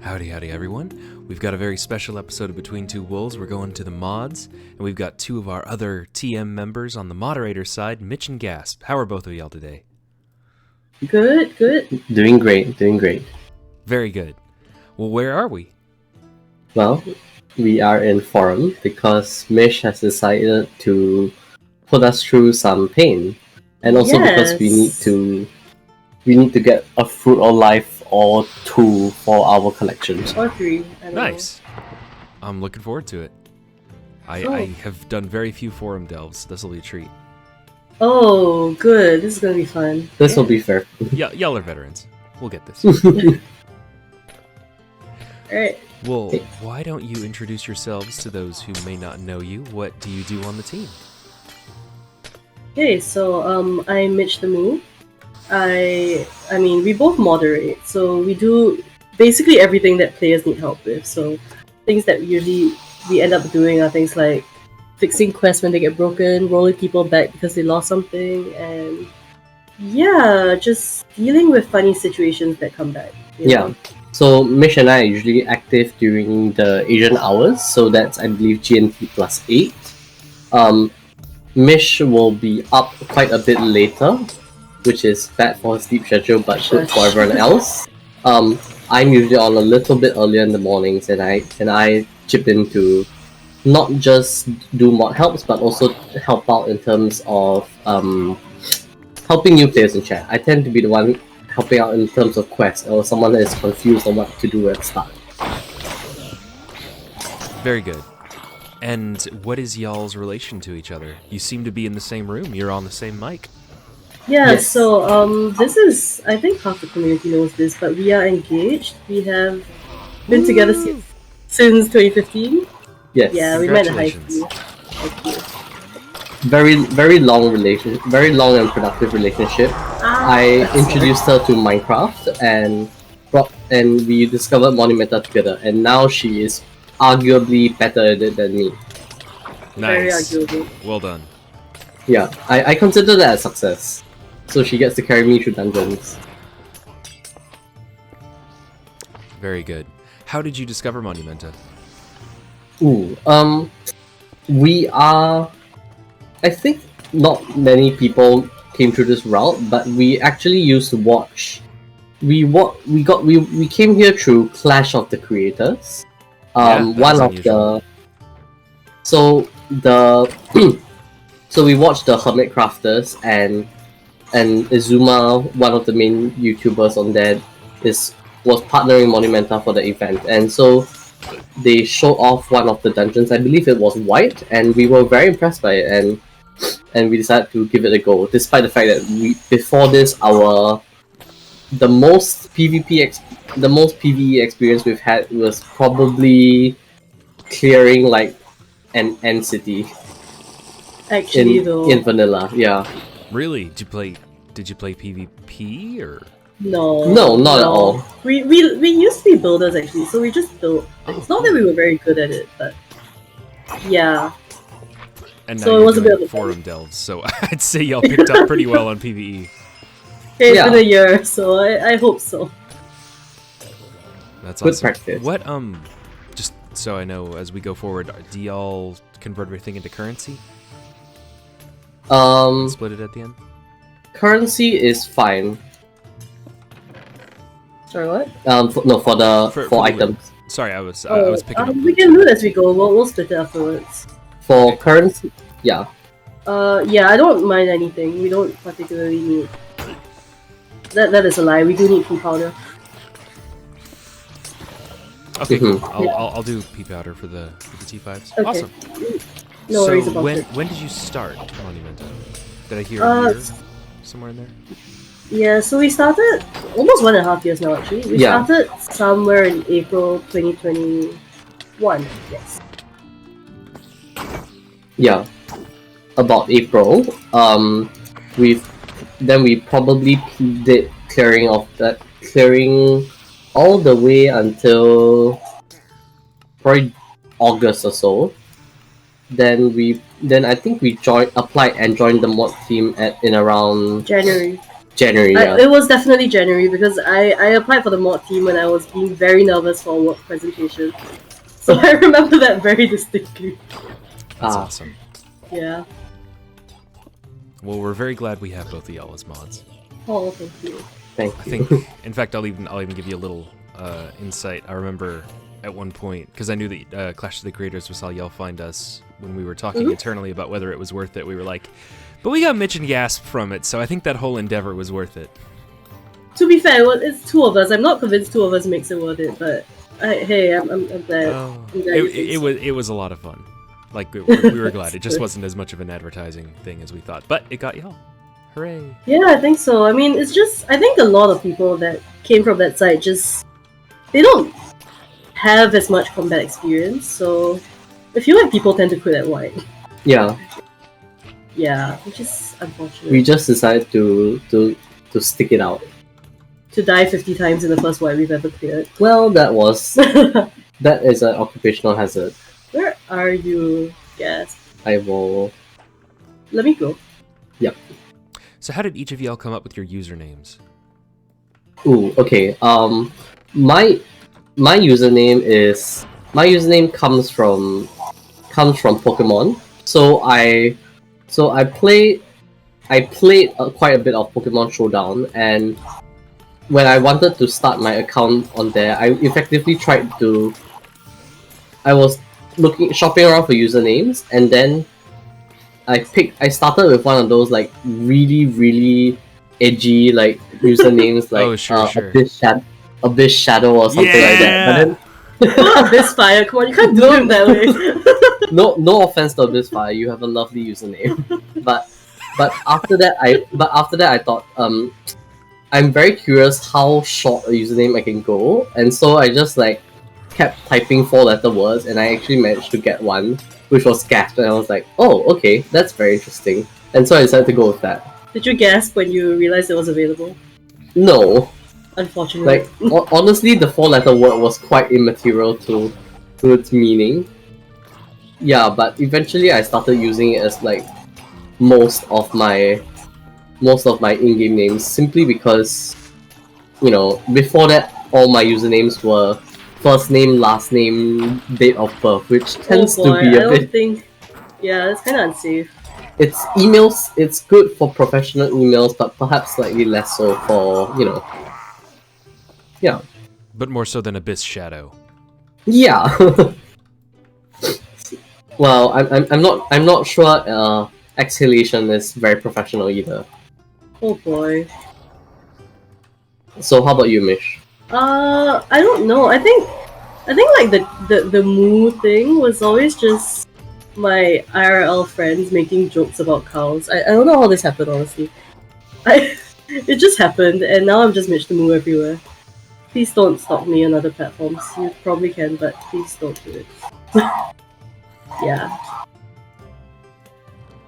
Howdy, howdy, everyone. We've got a very special episode of Between Two Wolves. We're going to the mods, and we've got two of our other TM members on the moderator side, Mich and Gasp. How are both of y'all today? Good. Doing great. Very good. Well, where are we? Well, we are in forum because Mich has decided to put us through some pain, and also because we need to get a fruit or life or two for our collection. Or three. Nice. I'm looking forward to it. I have done very few forum delves. This will be a treat. Oh, good. This is gonna be fun. This will be fair. Y'all are veterans. We'll get this. Alright. Well, why don't you introduce yourselves to those who may not know you? What do you do on the team? Okay, so I'm Mich the Moo. I mean, we both moderate, so we do basically everything that players need help with. So things that usually we end up doing are things like fixing quests when they get broken, rolling people back because they lost something, and yeah, just dealing with funny situations that come back. You know? So Mich and I are usually active during the Asian hours, so that's I believe GMT plus 8. Mich will be up quite a bit later, which is bad for his sleep schedule, but good for everyone else. I'm usually on a little bit earlier in the mornings, and I chip in to not just do mod helps, but also help out in terms of helping new players in chat. I tend to be the one helping out in terms of quests, or someone that is confused on what to do at the start. Very good. And what is y'all's relation to each other? You seem to be in the same room. You're on the same mic. Yeah, Yes. so this is, I think half the community knows this, but we are engaged. We have been together since 2015. Yes. Yeah, we met in high Congratulations. school. Thank you. Very long and productive relationship. I introduced her to Minecraft and we discovered Monumenta together, and now she is arguably better at it than me. Very Nice. arguable. Well done. Yeah, I consider that a success. So she gets to carry me through dungeons. Very good. How did you discover Monumenta? We are. I think not many people came through this route, but we actually used to watch. We came here through Clash of the Creators. One of unusual. so we watched the Hermit Crafters and Izuma, one of the main YouTubers on there, was partnering Monumenta for the event, and so they showed off one of the dungeons. I believe it was white, and we were very impressed by it, and we decided to give it a go. Despite the fact that before this, the most PvE experience we've had was probably clearing like an end city. Actually, though. In vanilla, yeah. Really? Did you play PvP or? No, not at all. We used to be builders actually, so we just built. It's not that we were very good at it, but yeah. And now So it you're was a bit doing of a forum delves, so I'd say y'all picked up pretty well on PvE. It's Yeah. been a year, so I hope so. That's Good awesome. practice. What just so I know as we go forward, do y'all convert everything into currency? Split it at the end? Currency is fine. Sorry, what? For the items. loot. Sorry, I was picking up. We loot. can loot as we go. We'll split it afterwards. For Okay. currency, yeah. Yeah, I don't mind anything. We don't particularly need. That is a lie. We do need pea powder. Okay, cool. Mhm. I'll do pea powder for the T5s. Okay. Awesome. No worries about when it. when did you start Monumenta? Did I hear Uh, a year somewhere in there? Yeah, so we started almost 1.5 years now. Actually, we Yeah. started somewhere in April 2021. Yes. Yeah. About April. We probably did clearing all the way until probably August or so. Then I think we applied and joined the mod team in around January. January, yeah. It was definitely January because I applied for the mod team when I was being very nervous for a work presentation. So I remember that very distinctly. That's awesome. Yeah. Well, we're very glad we have both of y'all as mods. Oh, thank you. Thank I you. think, in fact, I'll even give you a little insight. I remember at one point, because I knew that Clash of the Creators was how y'all find us when we were talking internally about whether it was worth it. We were like, but we got Mich and Gasp from it, so I think that whole endeavor was worth it. To be fair, well, it's two of us. I'm not convinced two of us makes it worth it, but I'm glad. I'm glad It was a lot of fun. Like, we were glad. It just wasn't as much of an advertising thing as we thought, but it got y'all. Hooray. Yeah, I think so. I mean, it's just, I think a lot of people that came from that site just, they don't have as much combat experience, so I feel like people tend to quit at white. Yeah. Yeah, which is unfortunate. We just decided to stick it out. To die 50 times in the first white we've ever cleared. Well, that is an occupational hazard. Where are you, Gasp? I will... Let me go. Yep. So how did each of y'all come up with your usernames? Ooh, okay. My username comes from Pokemon. So I played quite a bit of Pokemon Showdown, and when I wanted to start my account on there, I effectively I was shopping around for usernames, and then I started with one of those like really edgy like usernames like Oh, sure. Abyss Shadow or something like that. But then Abyss Fire, come on, you can't do him that way. no offense to Abyss Fire, you have a lovely username. But after that I thought I'm very curious how short a username I can go, and so I just like kept typing 4-letter words, and I actually managed to get one, which was Gasp, and I was like, oh, okay, that's very interesting. And so I decided to go with that. Did you gasp when you realized it was available? No. Unfortunately. Like, honestly, the 4-letter word was quite immaterial to its meaning. Yeah, but eventually I started using it as like most of my in-game names, simply because, you know, before that all my usernames were first name, last name, date of birth, which tends to be a bit... Yeah, it's kind of unsafe. It's emails, it's good for professional emails, but perhaps slightly less so for, you know... Yeah. But more so than Abyss Shadow. Yeah. Well, I'm not sure Exhalation is very professional either. Oh boy. So how about you, Mich? I don't know. I think like the moo thing was always just my IRL friends making jokes about cows. I don't know how this happened, honestly. It just happened, and now I'm just Mich the moo everywhere. Please don't stalk me on other platforms. You probably can, but please don't do it. Yeah.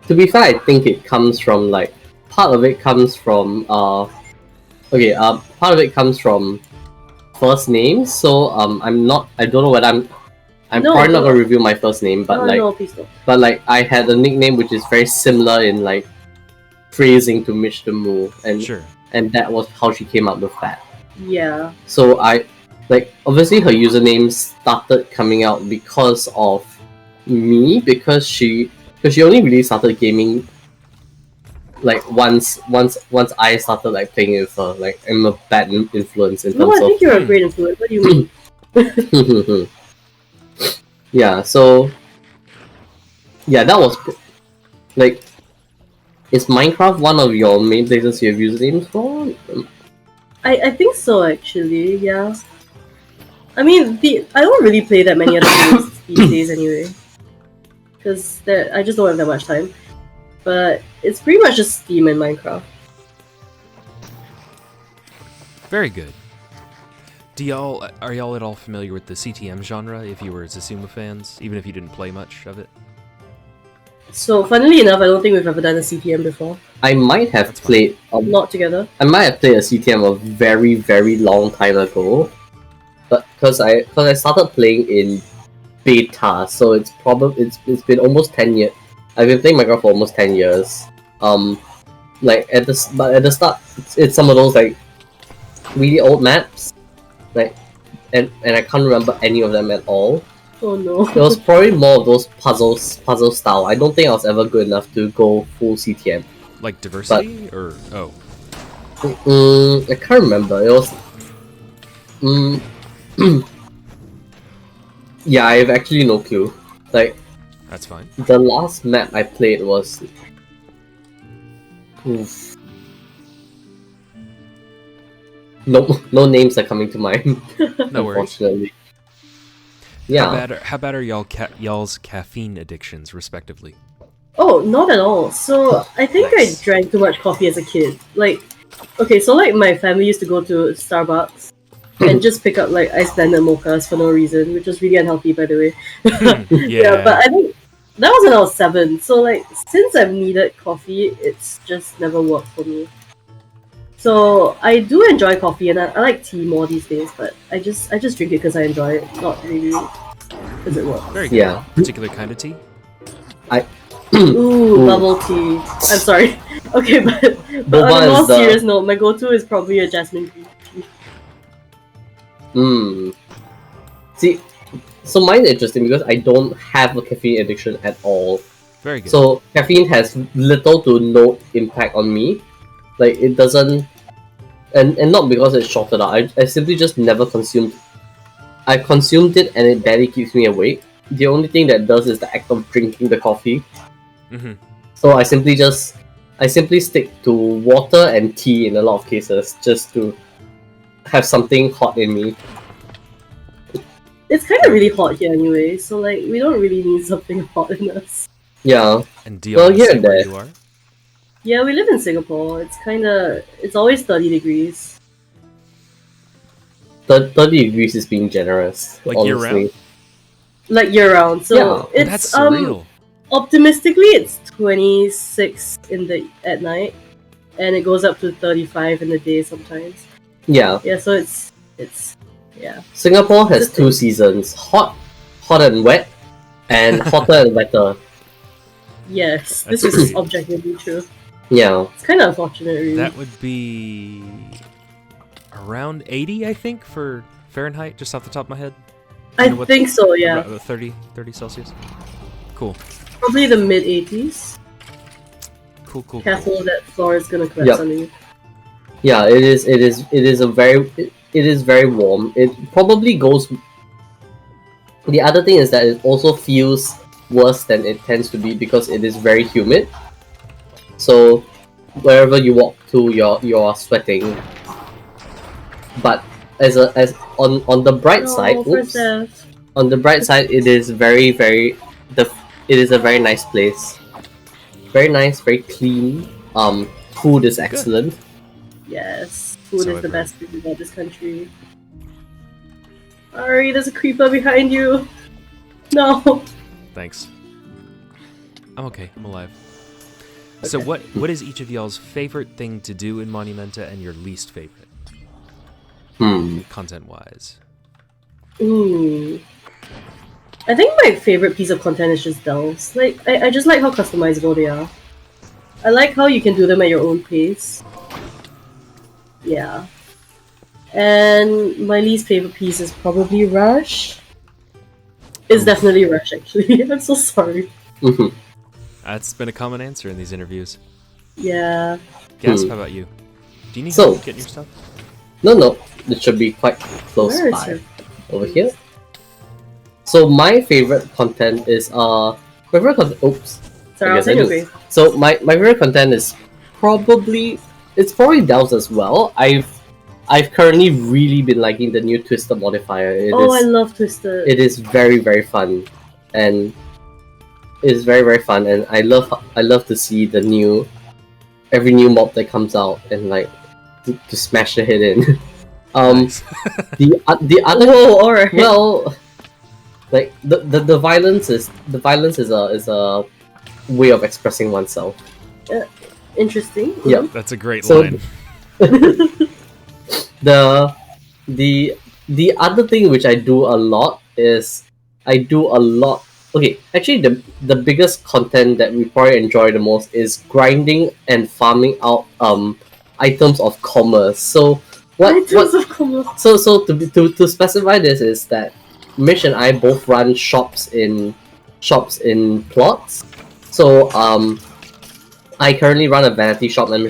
To be fair, I think it comes from like part of it comes from part of it comes from first names. So I don't know whether I'm probably not gonna reveal my first name, but please don't. But like I had a nickname which is very similar in like phrasing to Mich the Moo, and Sure. And that was how she came up with that. Yeah. So obviously her username started coming out because of me, because she only really started gaming like once I started like playing with her. Like, I'm a bad influence in terms of... No, I think you're a great influence. What do you mean? Yeah, so yeah, that was like, is Minecraft one of your main places you have usernames for? I think so, actually. Yeah. I mean, I don't really play that many other games these days anyway, because I just don't have that much time. But it's pretty much just Steam and Minecraft. Very good. Are y'all at all familiar with the CTM genre, if you were Zazuma fans, even if you didn't play much of it? So, funnily enough, I don't think we've ever done a CTM before. I might have played... Not together. I might have played a CTM a very, very long time ago. But because I started playing in beta, so it's been almost 10 years. I've been playing Minecraft for almost 10 years. Like but at the start, it's some of those like really old maps, like and I can't remember any of them at all. Oh no. It was probably more of those puzzle style. I don't think I was ever good enough to go full CTM. Like diversity or oh. I can't remember. It was. Yeah, I have actually no clue. Like That's fine. the last map I played was. Oof. No names are coming to mind. No worries. Unfortunately. Yeah. How bad are y'all's caffeine addictions, respectively? Oh, not at all. So I think Nice. I drank too much coffee as a kid. Like, okay, so like my family used to go to Starbucks and just pick up like ice blended mochas for no reason, which was really unhealthy, by the way. Yeah. But I think that was when I was 7. So like since I've needed coffee, it's just never worked for me. So I do enjoy coffee, and I like tea more these days. But I just drink it because I enjoy it, not really because it works. Very good. Yeah. Particular kind of tea? Ooh, bubble tea. I'm sorry. Okay, but on Boba a more is the- serious note, my go-to is probably a jasmine green tea. See, so mine's interesting because I don't have a caffeine addiction at all. Very good. So caffeine has little to no impact on me. Like it doesn't, and not because it's shorted out. I simply just never consumed. I consumed it and it barely keeps me awake. The only thing that does is the act of drinking the coffee. Mm-hmm. So I simply stick to water and tea in a lot of cases just to have something hot in me. It's kind of really hot here anyway, so like we don't really need something hot in us. Yeah. And do you Well, want to here say and where there. you are? Yeah, we live in Singapore. It's always 30 degrees. 30 degrees is being generous. Like honestly. year-round? Like year round. So Yeah, it's That's surreal. optimistically it's 26 at night, and it goes up to 35 in the day sometimes. Yeah. Yeah, so it's yeah. Singapore has It's a two seasons: hot and wet, and hotter and wetter. Yes, That's this is great. objectively true. Yeah. It's kind of unfortunate, really. That would be around 80, I think, for Fahrenheit, just off the top of my head. I You know what- think so, yeah. About 30 Celsius. Cool. Probably the mid 80s. Cool. Careful that floor is gonna collapse Yep. under you. Yeah, it is very warm. It probably goes. The other thing is that it also feels worse than it tends to be because it is very humid. So wherever you walk to, you're sweating. But as on the bright side, first death. on the bright side, it is it is a very nice place. Very nice, very clean. Food is excellent. Yes, food So is the I've best thing about this country. Ari, there's a creeper behind you. No. Thanks. I'm okay. I'm alive. So what is each of y'all's favorite thing to do in Monumenta and your least favorite, content-wise? Ooh. I think my favorite piece of content is just delves. Like, I just like how customizable they are. I like how you can do them at your own pace. Yeah. And my least favorite piece is probably Rush. It's definitely Rush, actually. I'm so sorry. That's been a common answer in these interviews. Yeah. Gasp, how about you? Do you need So- help getting your stuff? No, it should be quite close Where is by. her? Over here. So my favorite content is oops. Sorry, I I'll guess I take do. a break. So my favorite content is probably Delves as well. I've currently really been liking the new Twister modifier. I love Twisted. It is very, very fun, and it's very, very fun. And I love to see every new mob that comes out and like to smash the head in. Nice. The other Oh, alright. well, like the violence is a way of expressing oneself. Interesting. Yeah. That's a great So- line. The other thing which I do a lot is I do a lot okay, actually the biggest content that we probably enjoy the most is grinding and farming out items of commerce. So Items of commerce. so to specify this is that Mich and I both run shops in plots. So I currently run a vanity shop and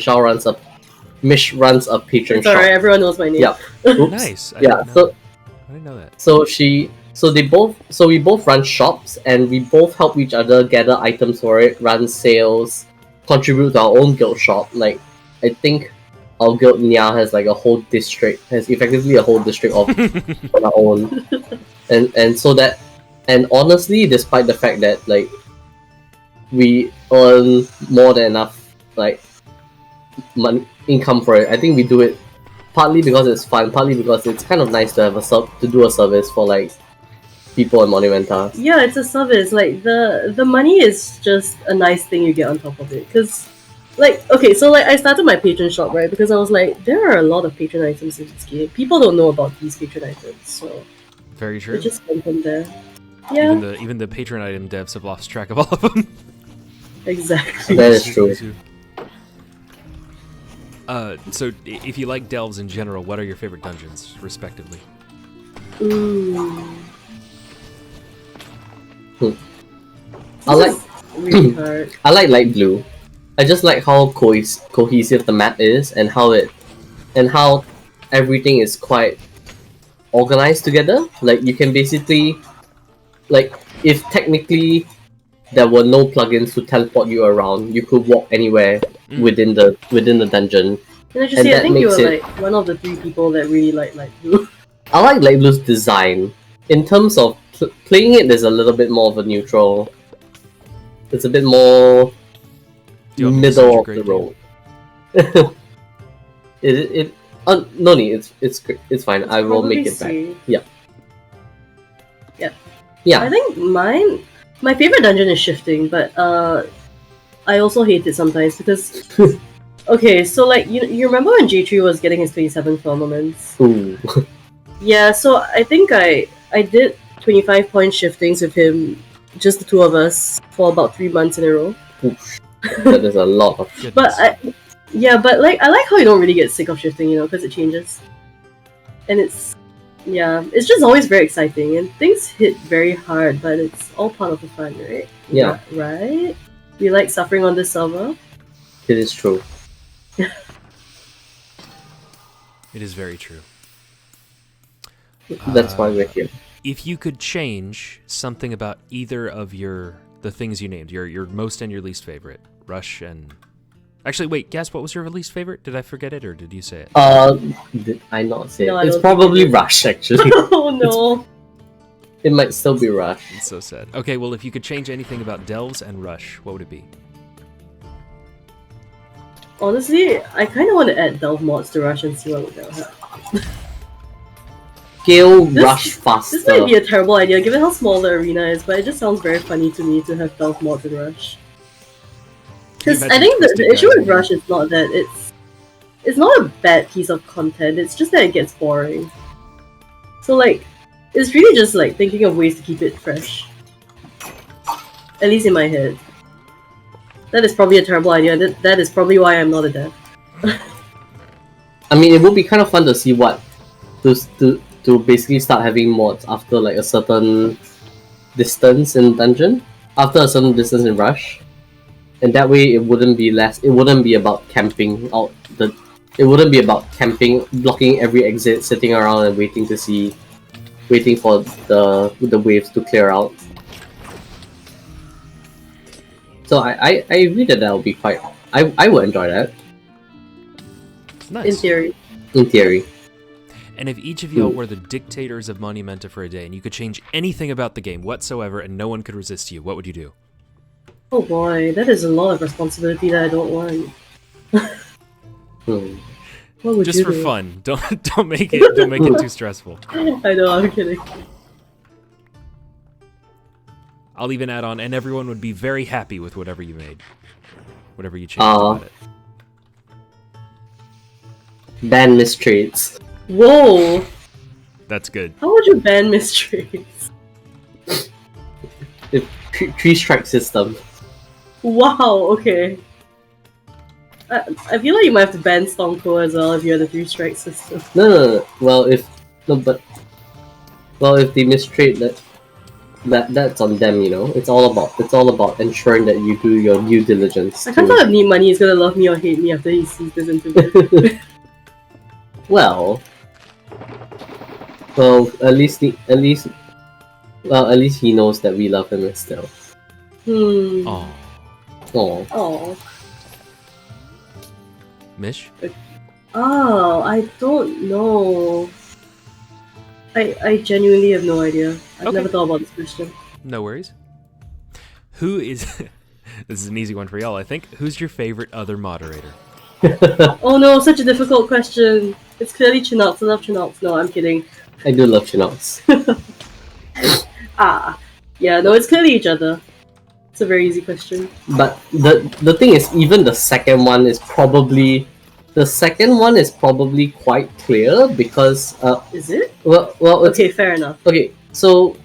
Mich runs a patron It's shop. alright, everyone knows my name. Yeah. Oops. Nice. I Yeah. didn't know that. So we both run shops and we both help each other gather items for it, run sales, contribute to our own guild shop. Like I think our guild Nya has like has effectively a whole district of on our own. And honestly, despite the fact that like we earn more than enough like income for it, I think we do it partly because it's fun, partly because it's kind of nice to have to do a service for like people in Monumenta. Yeah, it's a service. Like the money is just a nice thing you get on top of it. Cause like okay, so like I started my patron shop, right? Because I was like, there are a lot of patron items in this game. People don't know about these patron items, so Very true. it just went from there. Yeah, Even the patron item devs have lost track of all of them. exactly. That is true. So if you like delves in general, what are your favorite dungeons, respectively? Ooh. I like Really hard. I like light blue. I just like how cohesive the map is and how everything is quite organized together. Like you can basically like if technically there were no plugins to teleport you around, you could walk anywhere within the dungeon. Can I just And say, I that think you makes were it- like one of the 3 people that really like light blue. I like light blue's design. In terms of playing it, there's a little bit more of a neutral. It's a bit more Do you want me to middle send you of grade the data? road. No need. It's fine. I will Probably make it back. C. Yeah. Yeah. Yeah. I think my favorite dungeon is shifting, but I also hate it sometimes because okay, so like you remember when J3 was getting his 27 firmaments? Ooh. Yeah, so I think I did 25 point shiftings with him, just the 2 of us, for about 3 months in a row. That is a lot of. Goodness. But I like how you don't really get sick of shifting, because it changes, and it's just always very exciting, and things hit very hard, but it's all part of the fun, right? Yeah. Right. We like suffering on this server. It is true. It is very true. That's why we're here. If you could change something about either of the things you named, your most and your least favorite, Rush and... Actually, wait, Gasp, what was your least favorite? Did I forget it, or did you say it? Did I not say No, it? I It's don't think probably you did. Rush, actually. Oh no. It might still be Rush. It's so sad. Okay, well, if you could change anything about Delves and Rush, what would it be? Honestly, I kind of want to add delve mods to Rush and see what they'll have. Scale This- Rush faster. This might be a terrible idea given how small the arena is, but it just sounds very funny to me to have delve mods in Rush. Because I imagine think the twisting issue guys with in Rush is not that it's not a bad piece of content, it's just that it gets boring. So like, it's really just like thinking of ways to keep it fresh. At least in my head. That is probably a terrible idea. That is probably why I'm not a dev. I mean, it would be kind of fun to see what to basically start having mods after like a certain distance in dungeon, after a certain distance in Rush, and that way it wouldn't be about camping out the. It wouldn't be about camping, blocking every exit, sitting around and waiting for the waves to clear out. So I agree that would be quite. I would enjoy that Nice. In theory. in theory. And if each of y'all were the dictators of Monumenta for a day, and you could change anything about the game whatsoever, and no one could resist you, what would you do? Oh boy, that is a lot of responsibility that I don't want. Hmm. What would Just you for do? fun. Don't make it too stressful. I know, I'm kidding. I'll even add on, and everyone would be very happy with whatever you made, whatever you changed about it. Ban mistrades. Whoa! That's good. How would you ban mistrades? three strike system. Wow, okay. I feel like you might have to ban Stonko as well if you had a 3-strike system. No. Well, if they mistrade that's on them. You know, it's all about ensuring that you do your due diligence. I can't tell if Neat Money is gonna love me or hate me after he sees this interview. Well, at least he knows that we love him still. Oh, Oh. Mich? Oh, I don't know. I genuinely have no idea. I've Okay. never thought about this question. No worries. Who is... This is an easy one for y'all, I think. Who's your favorite other moderator? Oh no, such a difficult question. It's clearly Chinox. I love Chinox. No, I'm kidding. I do love Chinox. Yeah, no, it's clearly each other. It's a very easy question. But the thing is, even the second one is probably quite clear because Is it? well it's, Okay, fair enough. okay so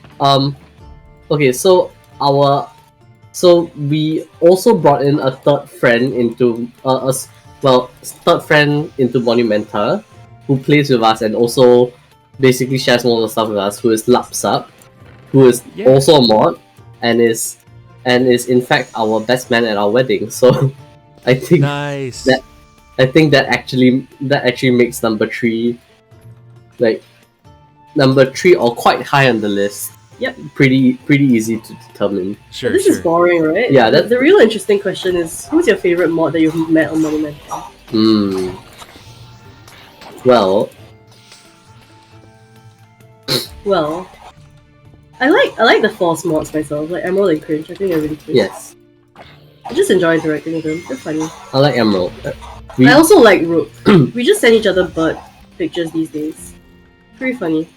we also brought in a third friend into Monumenta, who plays with us and also basically shares more of the stuff with us, who is Lapsup, who is also a mod and is in fact our best man at our wedding. So I think Nice. that actually makes number 3 or quite high on the list. Yep. Pretty easy to determine. Sure, This sure. is boring, right? Yeah, The real interesting question is, who's your favorite mod that you've met on Monumenta? Well, I like the Force mods myself, like Emerald and Cringe. I think they're really cool. yes, I just enjoy interacting with them. They're funny. I like Emerald. I also like Rook. We just send each other bird pictures these days. Pretty funny.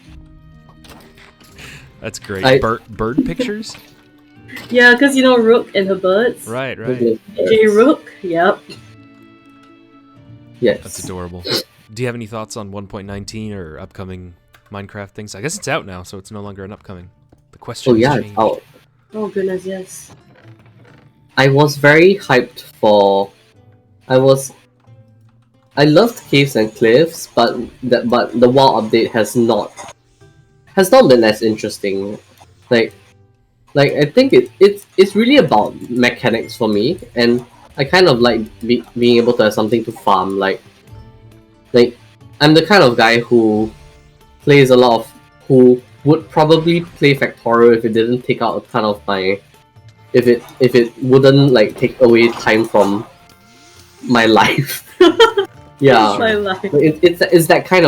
That's great. Bird pictures? Yeah, because you know Rook and her birds. Right. J Rook. Yep. Yes. That's adorable. Do you have any thoughts on 1.19 or upcoming Minecraft things? I guess it's out now, so it's no longer an upcoming. The question Oh yeah, changed. it's out. Oh goodness, yes. I was very hyped for. I loved Caves and Cliffs, but the WoW update has not been as interesting. Like I think it's really about mechanics for me, and I kind of like being able to have something to farm. Like I'm the kind of guy who plays a lot of who would probably play Factorio if it didn't take out a ton of my if it wouldn't like take away time from my life. Yeah, My life. it's that kind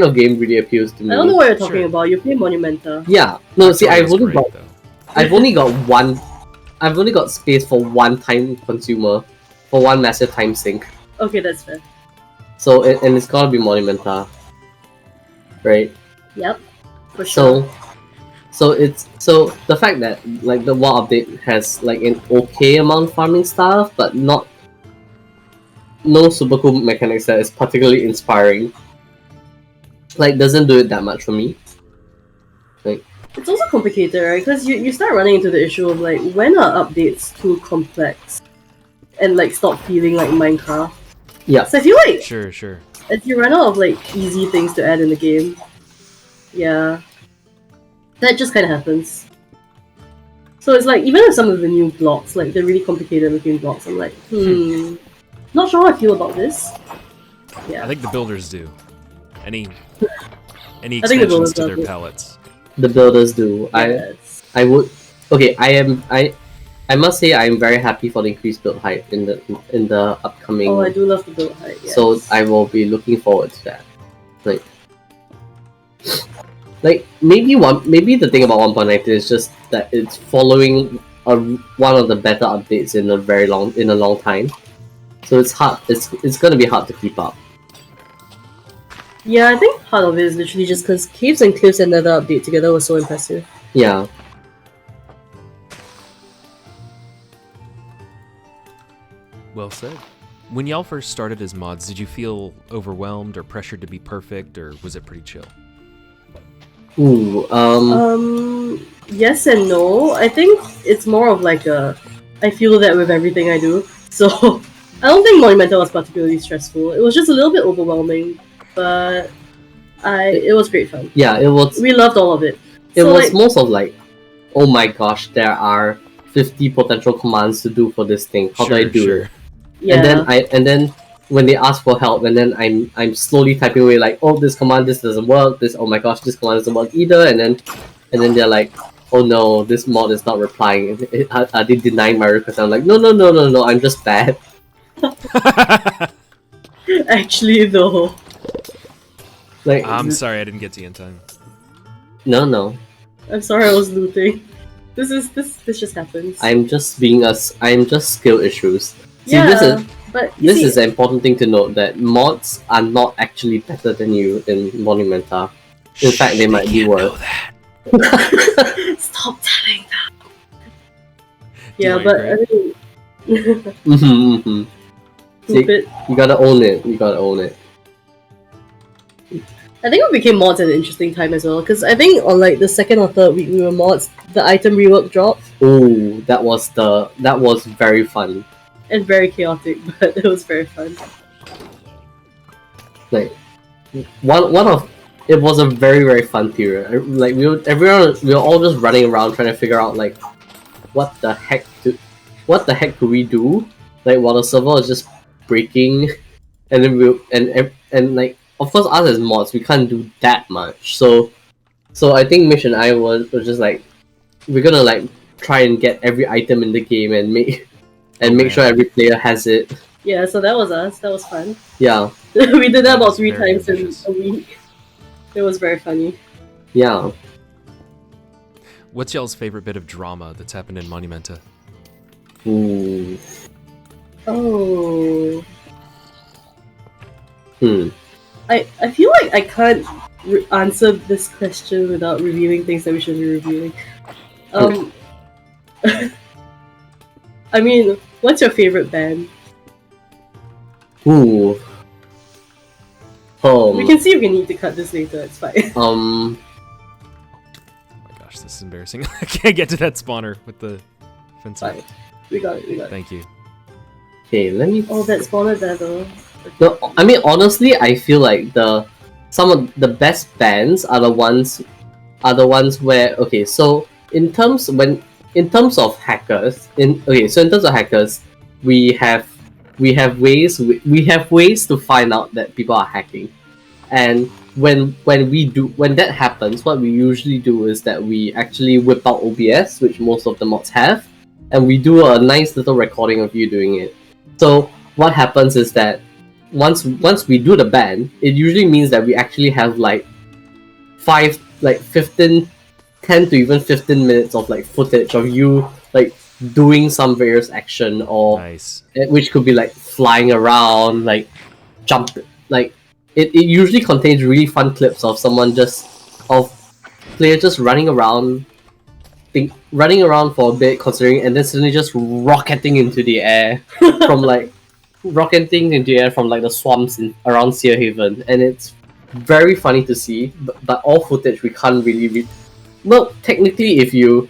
of game really appeals to me. I don't know what you're talking Sure. about. You play Monumenta. Yeah, no, see, Factorio's great, though. I've only got space for one time consumer, for one massive time sink. Okay, that's fair. So and it's gotta be Monumenta, right? Yep. For sure. So the fact that like the WoW update has like an okay amount of farming stuff, but no super cool mechanics that is particularly inspiring, like doesn't do it that much for me. Like It's also complicated, right? Because you start running into the issue of like, when are updates too complex and like stop feeling like Minecraft? yeah, So I feel like Sure. if you run out of like easy things to add in the game, yeah, that just kind of happens. So it's like, even with some of the new blocks, like the really complicated looking blocks, I'm like, not sure how I feel about this. Yeah. I think the builders do. Any I think the extensions builders to do. their palettes. the builders do. Yes. I would. Okay, I must say I am very happy for the increased build height in the upcoming. Oh, I do love the build height. Yes. So I will be looking forward to that. Like maybe the thing about 1.19 is just that it's following one of the better updates in a long time. So it's hard. It's gonna be hard to keep up. Yeah, I think part of it is literally just because Caves and Cliffs and Nether update together was so impressive. Yeah. Well said. When y'all first started as mods, did you feel overwhelmed or pressured to be perfect, or was it pretty chill? Ooh, Yes and no. I think it's more of like a. I feel that with everything I do. So I don't think Monumenta was particularly stressful. It was just a little bit overwhelming, but it was great fun. yeah, it was. We loved all of it. It So, was like, most of like, oh my gosh, there are 50 potential commands to do for this thing. How do I do it? yeah. And then when they ask for help, and then I'm slowly typing away like, oh, this command, this doesn't work. This, oh my gosh, this command doesn't work either. And then they're like, oh no, this mod is not replying. Are they denying my request? I'm like, no, I'm just bad. Actually, though. Like, I'm sorry I didn't get to you in time. no. I'm sorry I was looting. This just happens. I'm just skill issues. See, yeah, but you this see, is an important thing to note, that mods are not actually better than you in Monumenta. In fact, they might be worse. Stop telling that. Do you Yeah, want but your I mean, See, stupid. you gotta own it. I think we became mods at an interesting time as well, because I think on like the second or third week we were mods, the item rework dropped. Oh, that was very fun. And very chaotic, but it was very fun. Like it was a very fun period. Like we were all just running around trying to figure out like what the heck could we do, like while the server was just breaking, and then and like, of course, us as mods, we can't do that much. So I think Mich and I was just like, we're gonna like try and get every item in the game and make sure every player has it. Yeah, so that was us. That was fun. Yeah. We did that about 3 very times ambitious. in a week. It was very funny. Yeah. What's y'all's favorite bit of drama that's happened in Monumenta? Ooh. Oh. I feel like I can't answer this question without revealing things that we shouldn't be revealing. I mean, what's your favorite band? Ooh. We can see if we need to cut this later, it's fine. Oh my gosh, this is embarrassing. I can't get to that spawner with the fence. Fine. We got it. Thank you. Okay, let me. Oh, that spawner there though. No, I mean, honestly, I feel like some of the best bands are the ones where, okay, so in terms of hackers, we have ways to find out that people are hacking, and when that happens, what we usually do is that we actually whip out OBS, which most of the mods have, and we do a nice little recording of you doing it. So what happens is that once we do the ban, it usually means that we actually have like 10 to even 15 minutes of like footage of you like doing some various action, or Nice. which could be like flying around, like jump, like it usually contains really fun clips of players just running around for a bit, considering, and then suddenly just rocketing into the air from like the swamps around Seer Haven, and it's very funny to see. But all footage we can't really read. Well, technically, if you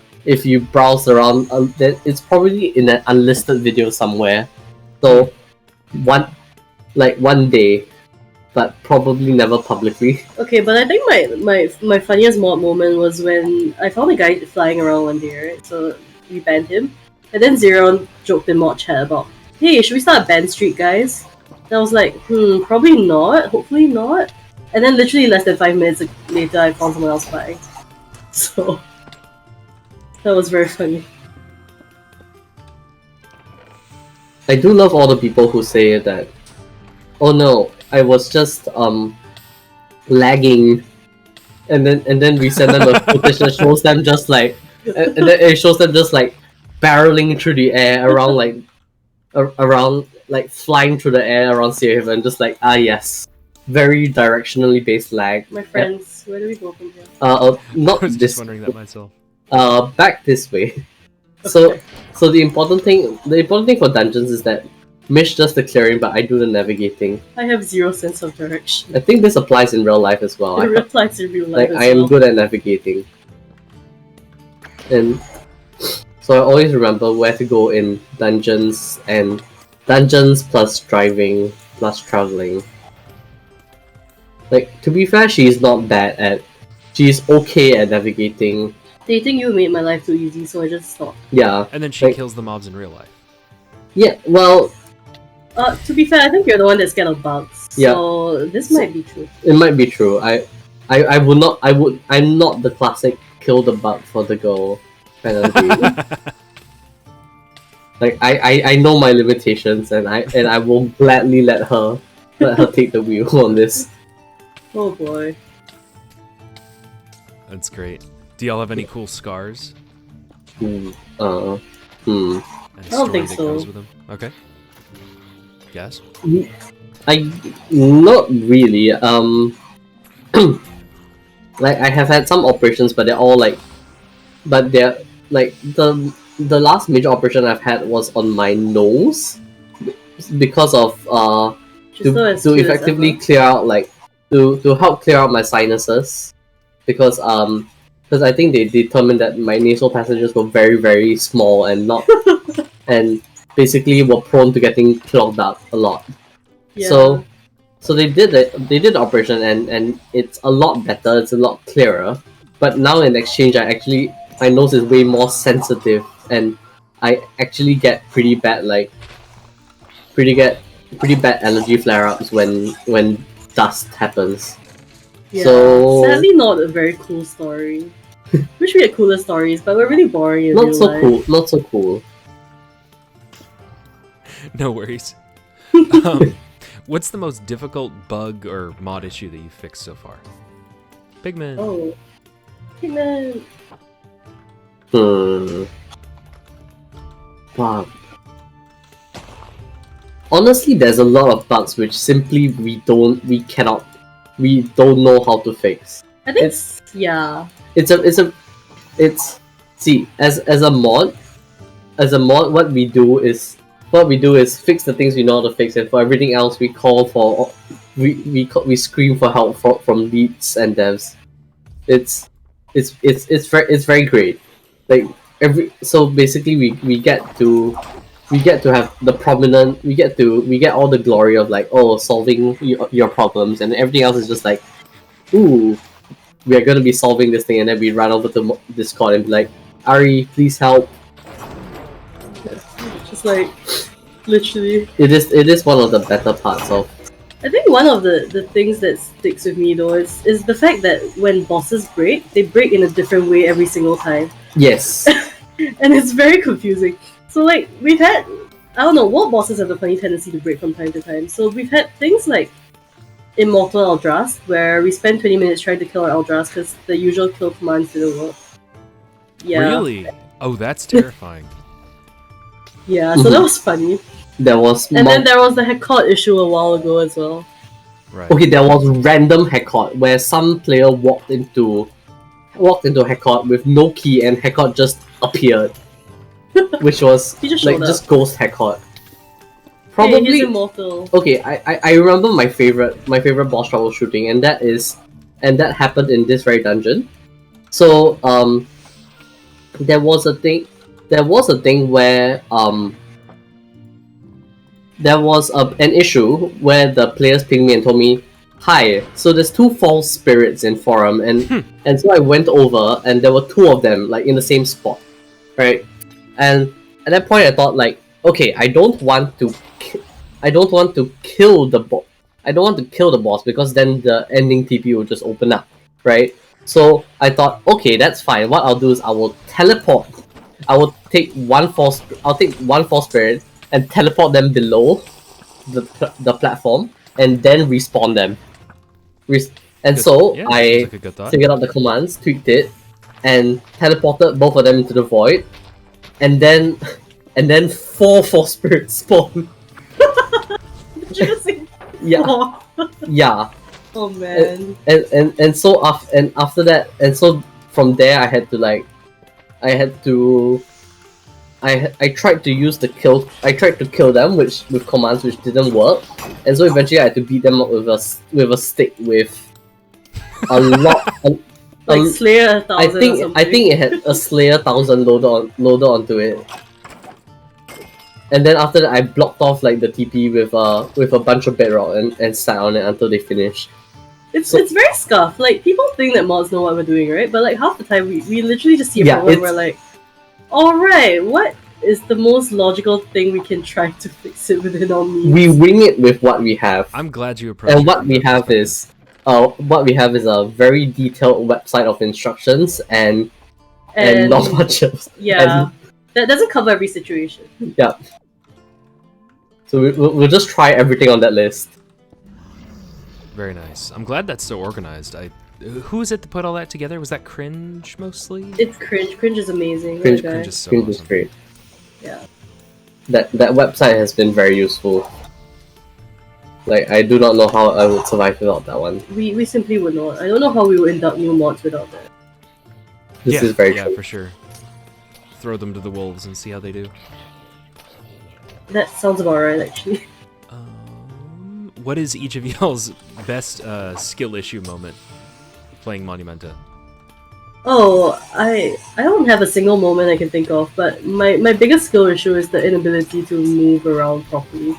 browse around, then it's probably in an unlisted video somewhere. So one day, but probably never publicly. Okay, but I think my funniest mod moment was when I found a guy flying around one day, right? So we banned him. And then Zeron joked in mod chat about, hey, should we start a ban streak, guys? And I was like, probably not, hopefully not. And then literally less than 5 minutes later, I found someone else flying. So that was very funny. I do love all the people who say that, oh no, I was just lagging, and then we send them a footage that shows them just like, and then it shows them just like barreling through the air around like flying through the air around Seer Haven, just like, yes, very directionally based lag. My friends, where do we go from here? Not I was this. just wondering that myself. Back this way. Okay. So the important thing for dungeons is that Mich does the clearing, but I do the navigating. I have zero sense of direction. I think this applies in real life as well. It applies in real life Like as I am well. good at navigating, and so I always remember where to go in dungeons and dungeons plus driving plus traveling. Like, to be fair, she's not bad at. She's okay at navigating. Dating you made my life too easy, so I just stopped. Yeah. And then she like, kills the mobs in real life. Yeah. Well, To be fair, I think you're the one that's scared of bugs. Yeah. So this might be true. it might be true. I would not. I would. I'm not the classic kill the bug for the girl kind of dude. Like I know my limitations, and I will gladly let her take the wheel on this. Oh boy. That's great. Do y'all have any cool scars? Hmm. And I don't think that so. goes with them? Okay. Yes. I not really. Like I have had some operations, but they're all like, but they're like the last major operation I've had was on my nose because of Just so as to cute as effectively ever. clear out like to help clear out my sinuses because I think they determined that my nasal passages were very very small and not and basically were prone to getting clogged up a lot. Yeah. So they did the operation and it's a lot better, it's a lot clearer. But now in exchange my nose is way more sensitive and I actually get pretty bad allergy flare-ups when dust happens. Yeah. So- Sadly, not a very cool story. Wish we had cooler stories, but we're really boring in Not real so life. cool, not so cool. No worries. What's the most difficult bug or mod issue that you've fixed so far? Pigman. Oh. Pigman. Wow. Honestly, there's a lot of bugs which simply we don't know how to fix. I think yeah. See, as a mod, what we do is fix the things we know how to fix, and for everything else we call for we scream for help from leads and devs. It's very great. Like so basically we get to have the prominent we get all the glory of like solving your problems, and everything else is just like, ooh, we are gonna be solving this thing, and then we run over to Discord and be like, Ari, please help. Just like literally. It is one of the better parts of. I think one of the things that sticks with me though is the fact that when bosses break, they break in a different way every single time. Yes. And it's very confusing. So like we've had, I don't know, what bosses have a funny tendency to break from time to time. So we've had things like Immortal Eldrazi, where we spend 20 minutes trying to kill our Eldrazi because the usual kill commands didn't work. Yeah. Really? Oh, that's terrifying. Yeah, so that was funny. There was And then there was the Hecot issue a while ago as well. Right. okay, there was random Hecot where some player walked into Hecot with no key and Hecot just appeared, which was He just like showed up. just ghost Hecot. Hey, Probably he's immortal. okay. I remember my favorite boss troubleshooting, and that happened in this very dungeon. So there was a thing where there was an issue where the players pinged me and told me, hi, so there's two false spirits in forum, and so I went over and there were two of them like in the same spot, right? And at that point I thought like, okay, I don't want to kill the boss because then the ending TP will just open up, right? So I thought, okay, that's fine. What I'll do is I will teleport. I will take one false spirit and teleport them below the platform and then respawn them. And Good. so Yeah, I seems like a good thought. figured out the commands, tweaked it, and teleported both of them into the void, and then four false spirits spawned. Did you just say Yeah, oh, yeah. oh man. And so after that, and so from there I had to I tried to use the kill. I tried to kill them, which with commands which didn't work, and so eventually I had to beat them up with a stick with a lot. Like Slayer 1000 or something. I think it had a Slayer 1000 loaded onto it. And then after that, I blocked off like the TP with a bunch of bedrock and sat on it until they finished. It's very scuffed. Like, people think that mods know what we're doing, right? But like half the time we literally just see a problem and we're like, alright, what is the most logical thing we can try to fix it within our means? We wing it with what we have. I'm glad you approached. And what we have is a very detailed website of instructions and not much else. Yeah, that doesn't cover every situation. Yeah. So we'll just try everything on that list. Very nice. I'm glad that's so organized. Who is it that put all that together? Was that Cringe mostly? It's Cringe. Cringe is amazing. Cringe is so Cringe awesome. is great. Yeah. That website has been very useful. Like, I do not know how I would survive without that one. We simply would not. I don't know how we would induct new mods without that. This is very true. Yeah, for sure. Throw them to the wolves and see how they do. That sounds about right, actually. What is each of y'all's best skill issue moment playing Monumenta? Oh, I don't have a single moment I can think of, but my biggest skill issue is the inability to move around properly.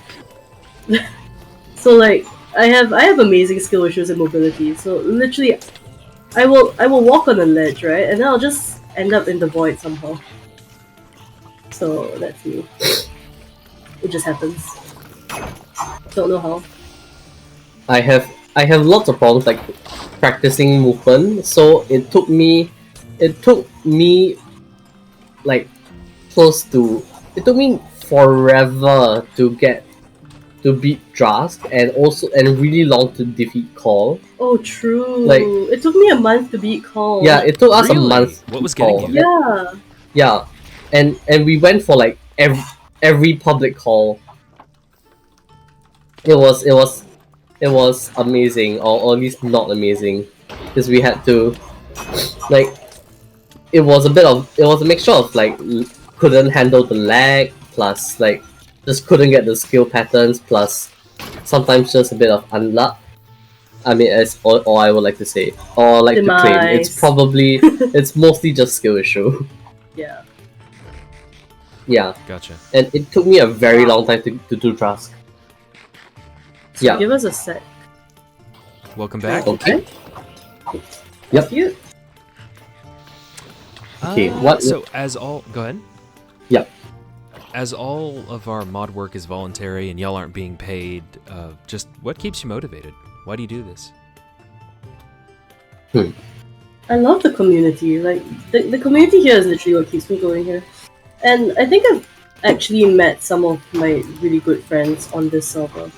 So like I have amazing skill issues in mobility. So literally, I will walk on a ledge, right, and then I'll just end up in the void somehow. So that's me. It just happens. Don't know how. I have lots of problems like practicing movement, so it took me like it took me forever to beat Drask and really long to defeat Call. Oh, true. Like, it took me a month to beat Call. Yeah, it took us a month. What was Call. getting you? Yeah. Yeah, and we went for like every public call. It was amazing, or at least not amazing, because we had to, like, it was a mixture of like couldn't handle the lag, plus like just couldn't get the skill patterns, plus sometimes just a bit of unluck. I mean, as or I would like to say, or like to claim, it's mostly just skill issue. Yeah. Yeah. Gotcha. And it took me a very long time to do Trask. So Yeah. give us a sec. Welcome back. Okay. Yep. Cute. Okay, what- So go ahead. Yep. As all of our mod work is voluntary and y'all aren't being paid, just what keeps you motivated? Why do you do this? I love the community. Like the community here is literally what keeps me going here. And I think I've actually met some of my really good friends on this server.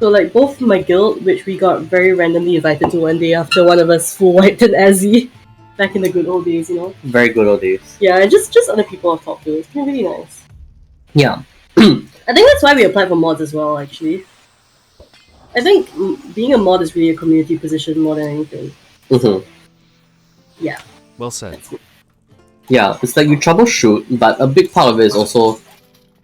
So like both my guild, which we got very randomly invited to one day after one of us full wiped an Azzy back in the good old days, you know? Very good old days. Yeah, and just other people I've talked to. It's been really nice. Yeah. I think that's why we applied for mods as well, actually. I think being a mod is really a community position more than anything. Mm-hmm. Yeah. Well said. Yeah, it's like you troubleshoot, but a big part of it is also...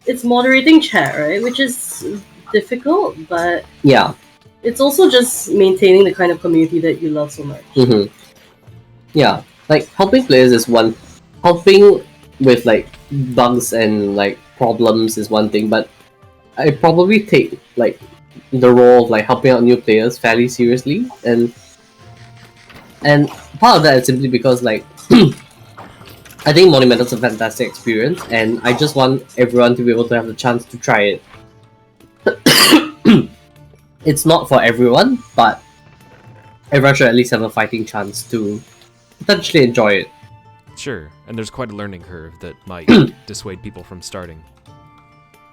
It's moderating chat, right? Which is difficult, but Yeah. it's also just maintaining the kind of community that you love so much. Mm-hmm. Yeah. Like, helping players is one... Helping with, like, bugs and, like, problems is one thing, but I probably take, like, the role of, like, helping out new players fairly seriously, and part of that is simply because, like, I think Monumenta is a fantastic experience, and I just want everyone to be able to have the chance to try it. It's not for everyone, but everyone should at least have a fighting chance to potentially enjoy it. Sure, and there's quite a learning curve that might dissuade people from starting.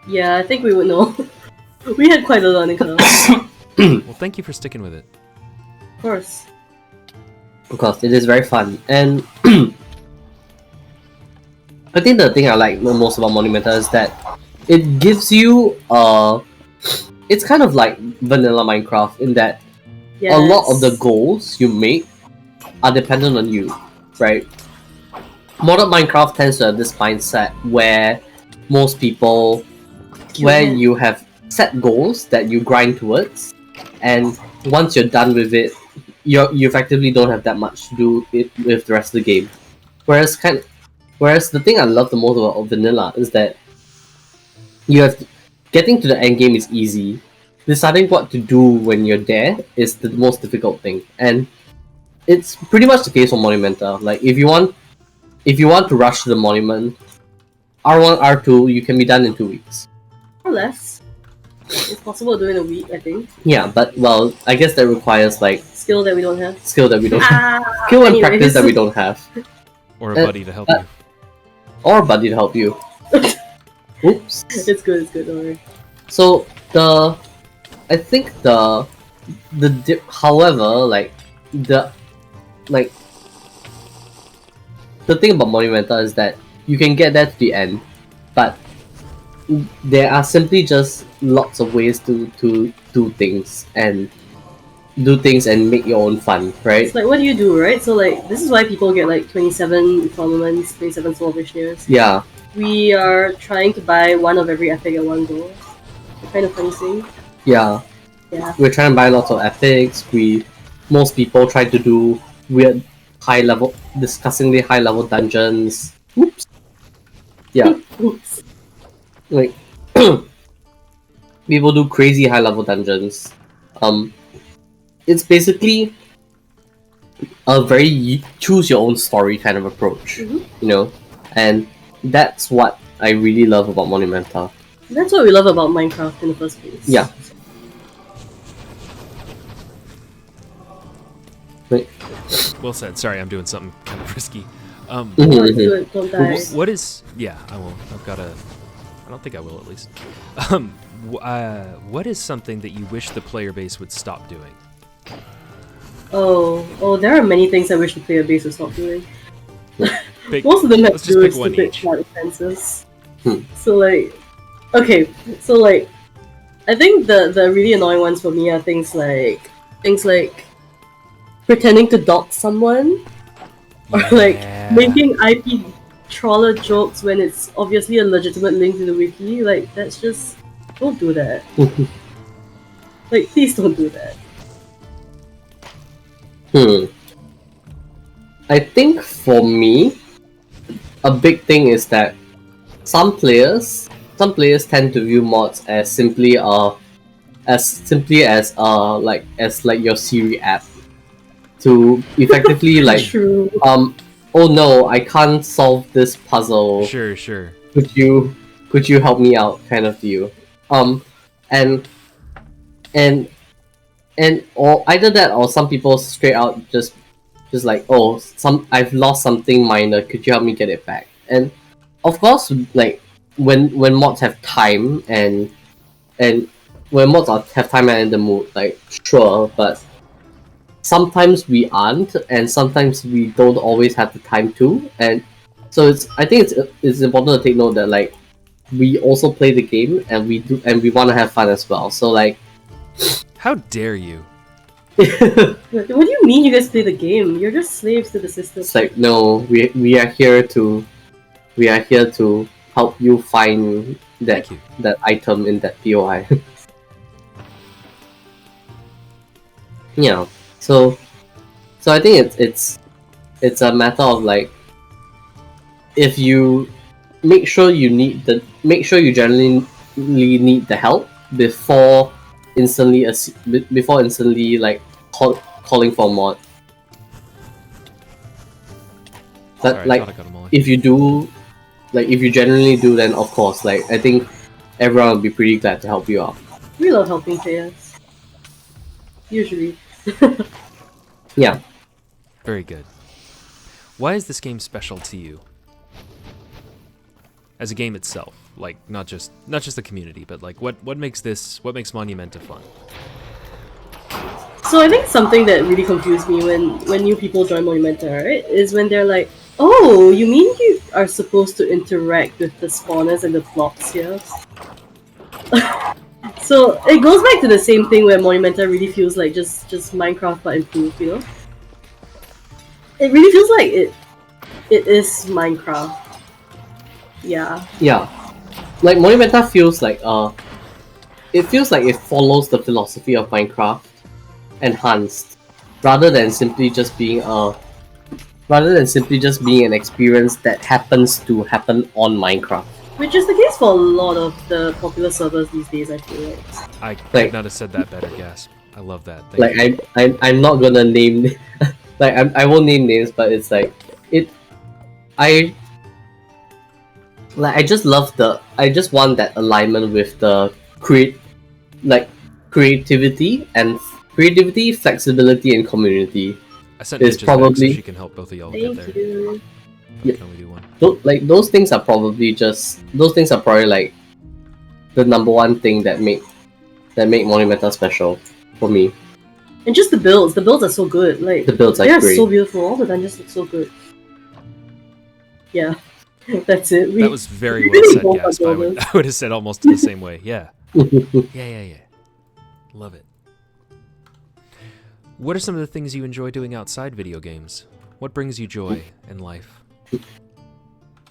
Yeah, I think we would know. We had quite a learning curve. Well, thank you for sticking with it. Of course. Of course, it is very fun, and I think the thing I like the most about Monumenta is that it gives you it's kind of like vanilla Minecraft in that a lot of the goals you make are dependent on you, right? Modern Minecraft tends to have this mindset where most people, where you have set goals that you grind towards, and once you're done with it, you effectively don't have that much to do it with the rest of the game. Whereas the thing I love the most about vanilla is that getting to the end game is easy. Deciding what to do when you're there is the most difficult thing, and it's pretty much the case for Monumenta. Like if you want to rush to the monument, R1, R2, you can be done in 2 weeks. Or less. It's possible to do in a week, I think. Yeah, but well, I guess that requires like skill that we don't have. Skill and Anyways. practice that we don't have. Or a buddy to help you. Or a buddy to help you. Oops. It's good, don't worry. So however, the thing about Monumenta is that you can get there to the end, but there are simply just lots of ways to do things and make your own fun, right? It's like, what do you do, right? So like, this is why people get like 27 Solomons, 27 Soul Vishnu's. Yeah. We are trying to buy one of every epic at one go. The kind of funny thing. Yeah. Yeah. We're trying to buy lots of epics. Most people try to do weird disgustingly high level dungeons. Oops. Yeah. Oops. Like people do crazy high level dungeons. It's basically a very choose your own story kind of approach, you know, and that's what I really love about Monumenta. That's what we love about Minecraft in the first place. Yeah. Right. Well said. Sorry, I'm doing something kind of risky. Don't do it, don't die. What is? Yeah, I will. I've got a. I don't think I will, at least. What is something that you wish the player base would stop doing? Oh, there are many things I wish the player base would stop doing. Most of them have to do with one stupid each. plot offenses. So like, okay, so like, I think the really annoying ones for me are things like pretending to dox someone, or like making IP trawler jokes when it's obviously a legitimate link to the wiki. Like, that's just, don't do that. Like, please don't do that. I think for me, a big thing is that some players tend to view mods as simply as your Siri app to effectively like True. Oh no, I can't solve this puzzle. Sure. Could you help me out, kind of deal. And or either that, or some people straight out just like, oh, I've lost something minor, could you help me get it back? And of course, like when mods have time and when mods have time and in the mood, like sure, but sometimes we aren't, and sometimes we don't always have the time to, and so I think it's important to take note that like we also play the game and we want to have fun as well. So like, how dare you? What do you mean you guys play the game? You're just slaves to the system. It's like, no, we are here to help you find that item in that POI. Yeah. So I think it's a matter of like, if you make sure you generally need the help before instantly like calling for a mod. But Sorry, like, if you generally do, then of course, like I think everyone will be pretty glad to help you out. We love helping players. Usually. Yeah. Very good. Why is this game special to you? As a game itself, like not just the community, but like what makes Monumenta fun? So I think something that really confused me when new people join Monumenta, right, is when they're like, oh, you mean you are supposed to interact with the spawners and the blocks here? So it goes back to the same thing where Monumenta really feels like just Minecraft but improved, you know? It really feels like it is Minecraft. Yeah. Yeah. like Monumenta feels like it feels like it follows the philosophy of Minecraft enhanced, rather than simply just being an experience that happens to happen on Minecraft. Which is the case for a lot of the popular servers these days, I feel like. I could Like- not have said that better, Gasp. I love that. Thank you. I'm not gonna name I won't name names, but it's like I just want that alignment with the creativity, flexibility, and community. I sent it's Mitch's back so probably- she can help both of y'all get Thank there. you. I can only do one. Those things are probably like the number one thing that make Monumenta special for me. And just the builds. The builds are so good. Like The builds are they're great. so beautiful. All the dungeons look so good. Yeah. That's it. That was very well said, both Gasp. are I would builders. have said almost in the same way. Yeah. Yeah. Love it. What are some of the things you enjoy doing outside video games? What brings you joy in life?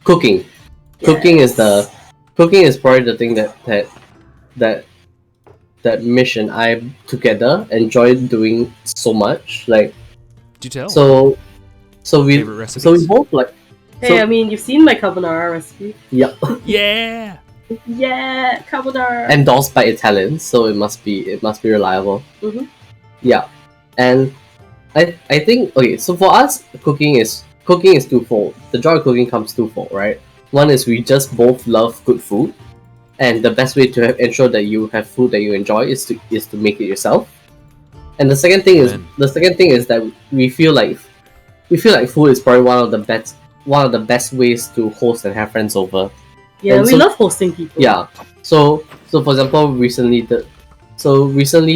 Cooking. Cooking is probably the thing that Mich and I together enjoy doing so much. Like Do tell. so we Favorite recipes? both like Hey, I mean, you've seen my carbonara recipe. yeah Yeah. Yeah, carbonara. endorsed by Italians, so it must be reliable. Mhm. Yeah, and I think okay. So for us, cooking is twofold. The joy of cooking comes twofold, right? One is we just both love good food, and the best way to ensure that you have food that you enjoy is to make it yourself. And the second thing Amen. is that we feel like food is probably one of the best ways to host and have friends over. Yeah, and we so- love hosting people. Yeah. So for example, recently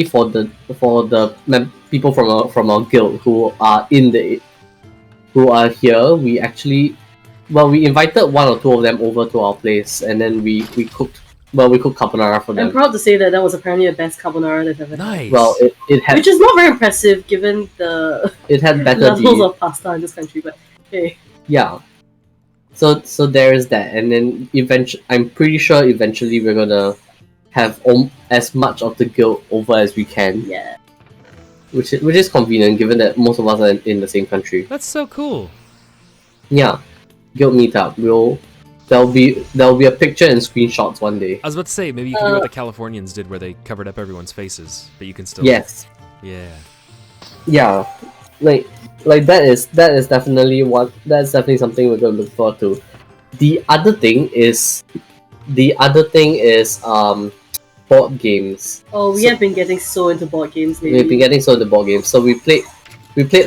for the people from our guild who are here, we invited one or two of them over to our place, and then we cooked carbonara for I'm them. proud to say that was apparently the best carbonara they've ever had. Nice. Well, it had Which is not very impressive given the better levels of pasta in this country, but hey. yeah. So there is that, and then I'm pretty sure eventually we're gonna have as much of the guild over as we can, Yeah. which is convenient given that most of us are in the same country. That's so cool. Yeah, guild meetup. There'll be a picture and screenshots one day. I was about to say, maybe you can do what the Californians did where they covered up everyone's faces, but you can still... Yes. Yeah. Yeah. Like that is definitely something we're gonna look forward to. The other thing is board games. Oh, we So- have been getting so into board games lately. We've been getting so into board games. So we played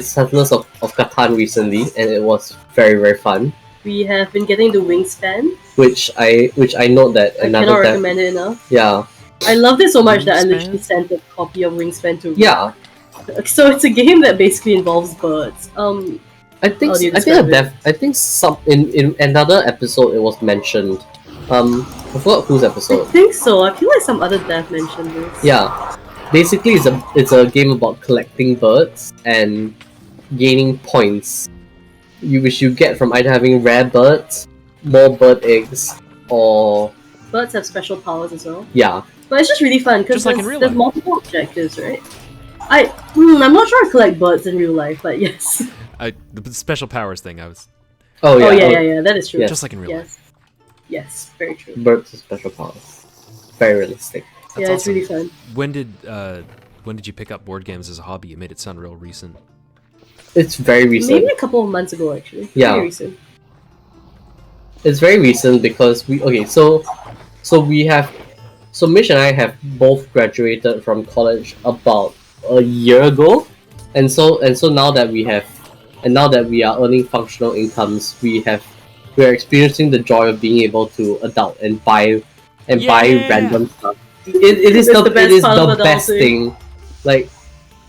Settlers of Catan recently, and it was very, very fun. We have been getting the Wingspan. Which I know that I another cannot dev- recommend it enough. yeah I loved it so much that I Wingspan? literally sent a copy of Wingspan to yeah So it's a game that basically involves birds. I think How do you I think a describe dev I think some in another episode it was mentioned. I forgot whose I episode. think so. I feel like some other dev mentioned this. Yeah, basically it's a game about collecting birds and gaining points, which you get from either having rare birds, more bird eggs, or Birds have special powers as well. yeah. But it's just really fun because Just like in real there's life. multiple objectives, right? I'm not sure I collect birds in real life, but yes. The special powers thing, I was... Oh yeah, Oh yeah, that is true. Yeah. Just like in real life. Yes, very true. birds with special powers. Very realistic. That's Yeah, it's awesome. really fun. When did you pick up board games as a hobby? You made it sound real recent. It's very recent. Maybe a couple of months ago, actually. Yeah. Very recent. It's very recent because Mich and I have both graduated from college about a year ago, and so now that we are earning functional incomes, we are experiencing the joy of being able to adult and buy Yeah! random stuff. It is It's the the best it is part of the best adulting. thing. Like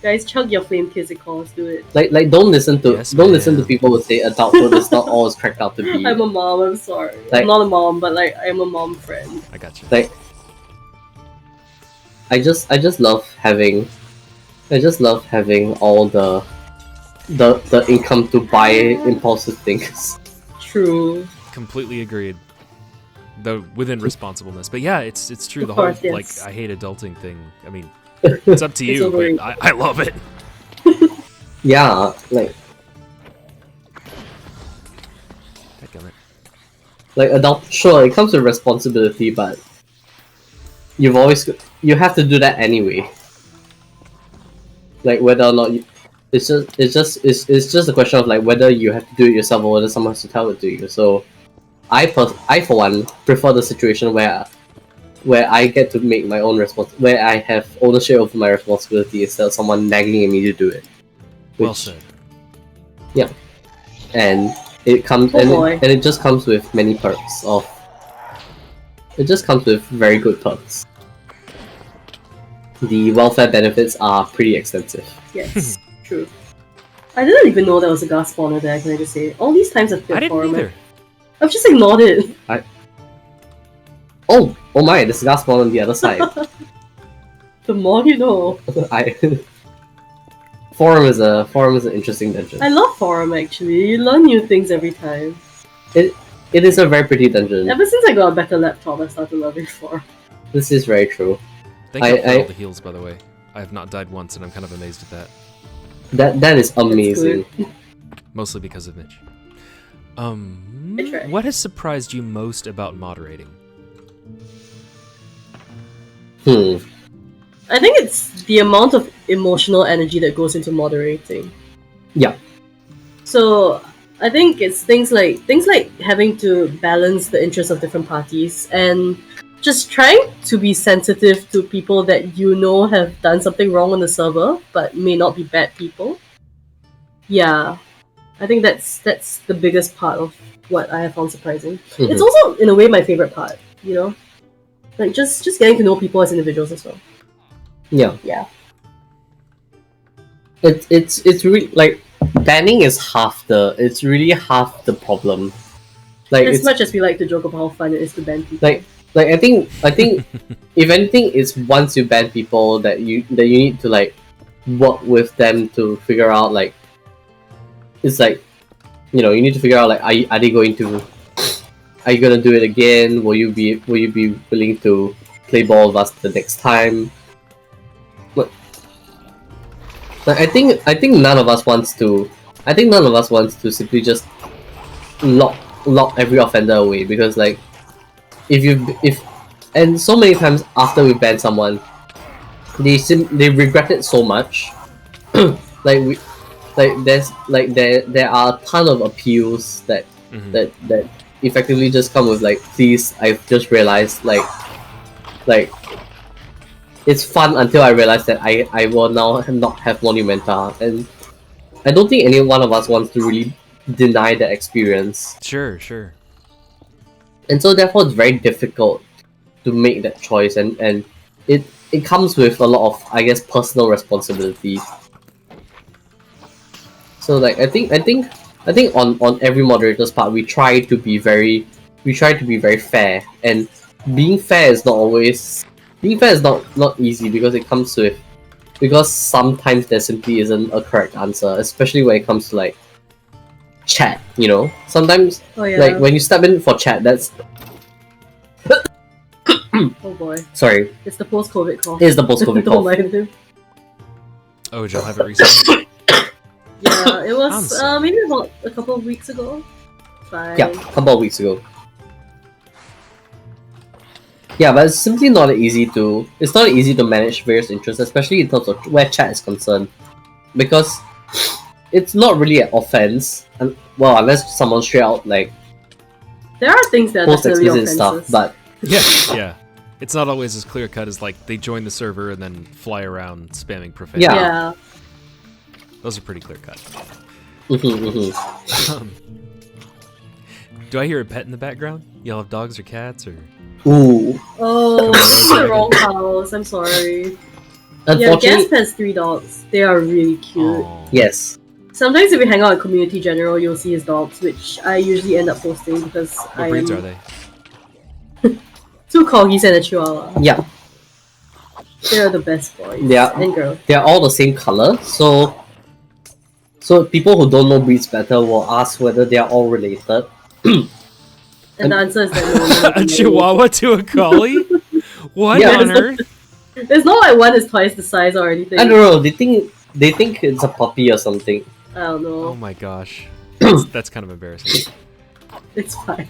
Guys, chug your flame kiss it calls, do it. don't listen to Yes, listen to ma'am. people who say adulthood is not all it's cracked out to be. I'm a mom, I'm sorry. Like- I'm not a mom, but like I'm a mom friend. I got you. Like I just love having all the income to buy impulsive things. True. Completely agreed. though within responsibleness. But yeah, it's true. Of The course, whole yes. like I hate adulting thing. I mean, it's up to It's you, overrated. but I love it. Yeah, like Dadgummit. adult. Sure, it comes with responsibility, but you have to do that anyway. Like whether or not it's just a question of like whether you have to do it yourself or whether someone has to tell it to you. So I for one prefer the situation where I get to make my own where I have ownership over my responsibility instead of someone nagging at me to do it. Well said. Yeah, and it comes boy. and it just comes with many perks of. It just comes with very good perks. The welfare benefits are pretty extensive. Yes, true. I didn't even know there was a gas spawner there, can I just say? All these times I've I played didn't Forum, either. I've just ignored it. Oh my! There's a gas spawn on the other side. The more you know. Forum is an interesting dungeon. I love Forum actually. You learn new things every time. It is a very pretty dungeon. Ever since I got a better laptop, I started loving Forum. This is very true. Thank you for all the heals, by the way. I have not died once, and I'm kind of amazed at that. That is amazing. Mostly because of Mich. right. What has surprised you most about moderating? I think it's the amount of emotional energy that goes into moderating. Yeah. So I think it's things like having to balance the interests of different parties and just trying to be sensitive to people that you know have done something wrong on the server but may not be bad people. Yeah. I think that's the biggest part of what I have found surprising. Mhm. It's also in a way my favorite part, you know? Like just getting to know people as individuals as well. Yeah. Yeah. It's really like banning is really half the problem. Like As it's much as we like to joke about how fun it is to ban people. like I think if anything, it's once you ban people that you need to like work with them to figure out like it's like you need to figure out like are they going to are you gonna do it again? Will you be willing to play ball with us the next time? But I think none of us wants to. I think none of us wants to simply just lock every offender away because like if and so many times after we ban someone, they regret it so much. There are a ton of appeals that that effectively just come with like, please, I've just realized like it's fun until I realize that I will now not have Monumenta, and I don't think any one of us wants to really deny that experience. Sure. And so therefore it's very difficult to make that choice, and it comes with a lot of, I guess, personal responsibility. So like I think on every moderator's part we try to be very fair, and being fair is not easy because sometimes there simply isn't a correct answer, especially when it comes to like chat, sometimes like when you step in for chat, that's oh boy, sorry, it's the post-COVID cough. It's the post-COVID Don't cough. mind him. Oh, did y'all have it recently? Yeah, it was sorry. maybe about a couple of weeks ago. Fine. Yeah, a couple of weeks ago. Yeah, but it's simply not easy to manage various interests, especially in terms of where chat is concerned, because it's not really an offense, unless someone straight out like There are things that are post definitely explicit offenses. stuff, but Yeah. It's not always as clear cut as like they join the server and then fly around spamming profanity. Yeah. Those are pretty clear cut. Do I hear a pet in the background? Y'all have dogs or cats or? Ooh. Oh, this is the wrong house. I'm sorry. Yeah, Unfortunately, Gasp has 3 dogs. They are really cute. Aw. yes. Sometimes if we hang out in Community General, you'll see his dogs, which I usually end up posting because What breeds are they? 2 corgis and a chihuahua. Yeah, They're the best boys Yeah. and girls. they're all the same color, so people who don't know breeds better will ask whether they are all related. And the answer is that no. A chihuahua to a collie? What Yeah. on earth? It's not like one is twice the size or anything. I don't know. They think it's a puppy or something. I don't know. Oh my gosh. That's kind of embarrassing. It's fine.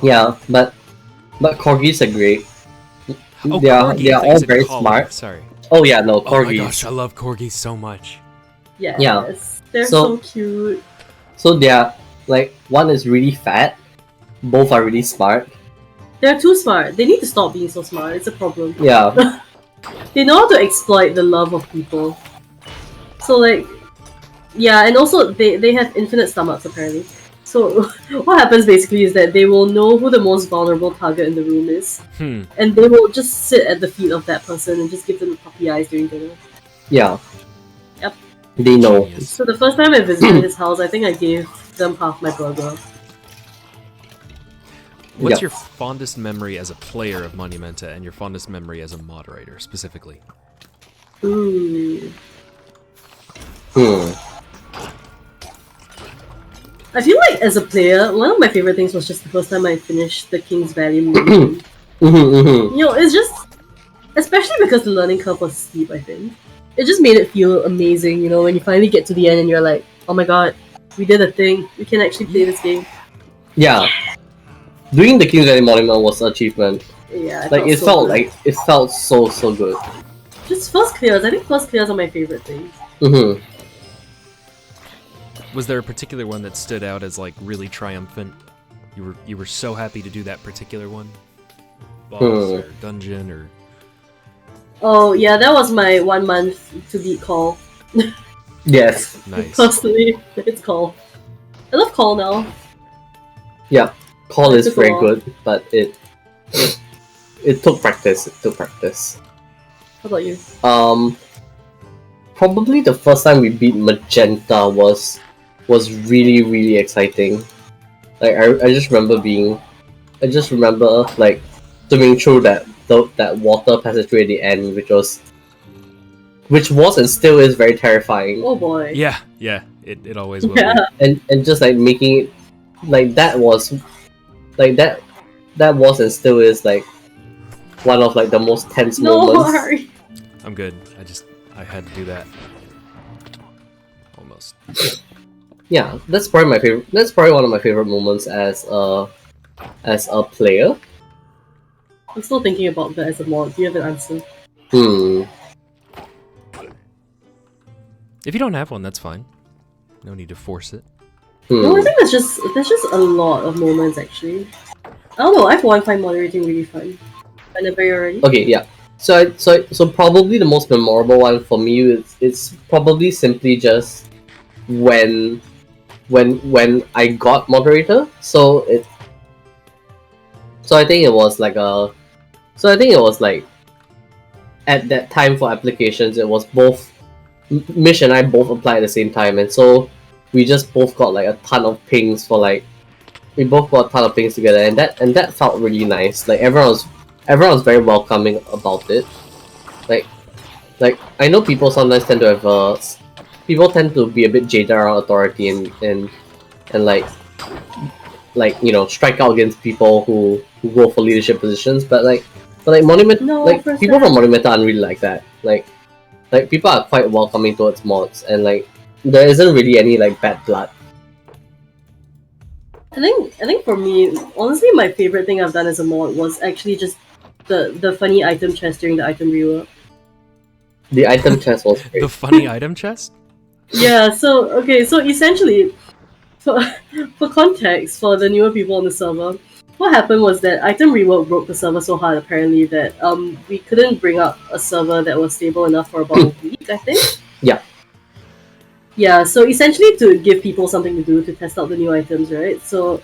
Yeah, but corgis are great. Oh, they are corgi, I thought you all said very collie. smart. Sorry. Oh yeah, no Oh my corgis. gosh, I love corgis so much. Yes. Yeah. They're So- so cute. So they are like one is really fat. Both are really smart. They're too smart. They need to stop being so smart. It's a problem. Yeah. They know how to exploit the love of people. So like, yeah, and also they have infinite stomachs apparently. So what happens basically is that they will know who the most vulnerable target in the room is, and they will just sit at the feet of that person and just give them the puppy eyes during dinner. Yeah. Yep. They know. Genius. So the first time I visited his house, I think I gave them half my burger. What's Yeah. your fondest memory as a player of Monumenta and your fondest memory as a moderator, specifically? Ooh. Hmm. I feel like as a player, one of my favorite things was just the first time I finished the King's Valley movie. Mm-hmm. You know, it's just, especially because the learning curve was steep, I think. It just made it feel amazing, you know, when you finally get to the end and you're like, oh my god, we did a thing. We can actually play this game. Yeah. Doing the King's Valley Monument was an achievement. Yeah, Like it so felt good. like it felt so good. Just first clears. I think first clears are my favorite things. Mm-hmm. Was there a particular one that stood out as like really triumphant? You were so happy to do that particular one? Boss or dungeon or Oh, yeah, that was my 1 month to beat Call. Yes. nice. Personally, it's Call. I love Call now. Yeah. Call It is took a very while. good, but it took practice. It took practice. How about you? Probably the first time we beat Magenta was really exciting. Like I just remember like swimming through that water passageway at the end, which was and still is very terrifying. Oh boy. Yeah, it always will. Yeah. And just like making it like that was and still is like one of like the most tense No, moments. Harry. I'm good. I had to do that. Almost. Yeah, that's probably my favorite. That's probably one of my favorite moments as a player. I'm still thinking about that as a mod. Do you have an answer? If you don't have one, that's fine. No need to force it. No, I think there's just a lot of moments actually. I don't know. I for one find moderating really fun. Whenever you're ready. Okay, yeah. So probably the most memorable one for me is it's probably simply just when I got moderator. So I think it was like at that time for applications it was both Mich and I both applied at the same time, and so we just both got like a ton of pings for like we both got a ton of pings together, and that felt really nice. Like everyone was very welcoming about it. Like I know people sometimes tend to have people tend to be a bit jaded around authority and like you know strike out against people who go for leadership positions, but Monument No, like for people sure. from Monumenta aren't really like that. Like people are quite welcoming towards mods, and like there isn't really any like bad blood. I think for me, honestly, my favorite thing I've done as a mod was actually just the funny item chest during the item rework. The item chest was great. The funny item chest? Yeah. So okay. So essentially, for context, for the newer people on the server, what happened was that item rework broke the server so hard apparently that we couldn't bring up a server that was stable enough for about a week, I think. Yeah. Yeah, so essentially to give people something to do to test out the new items, right? So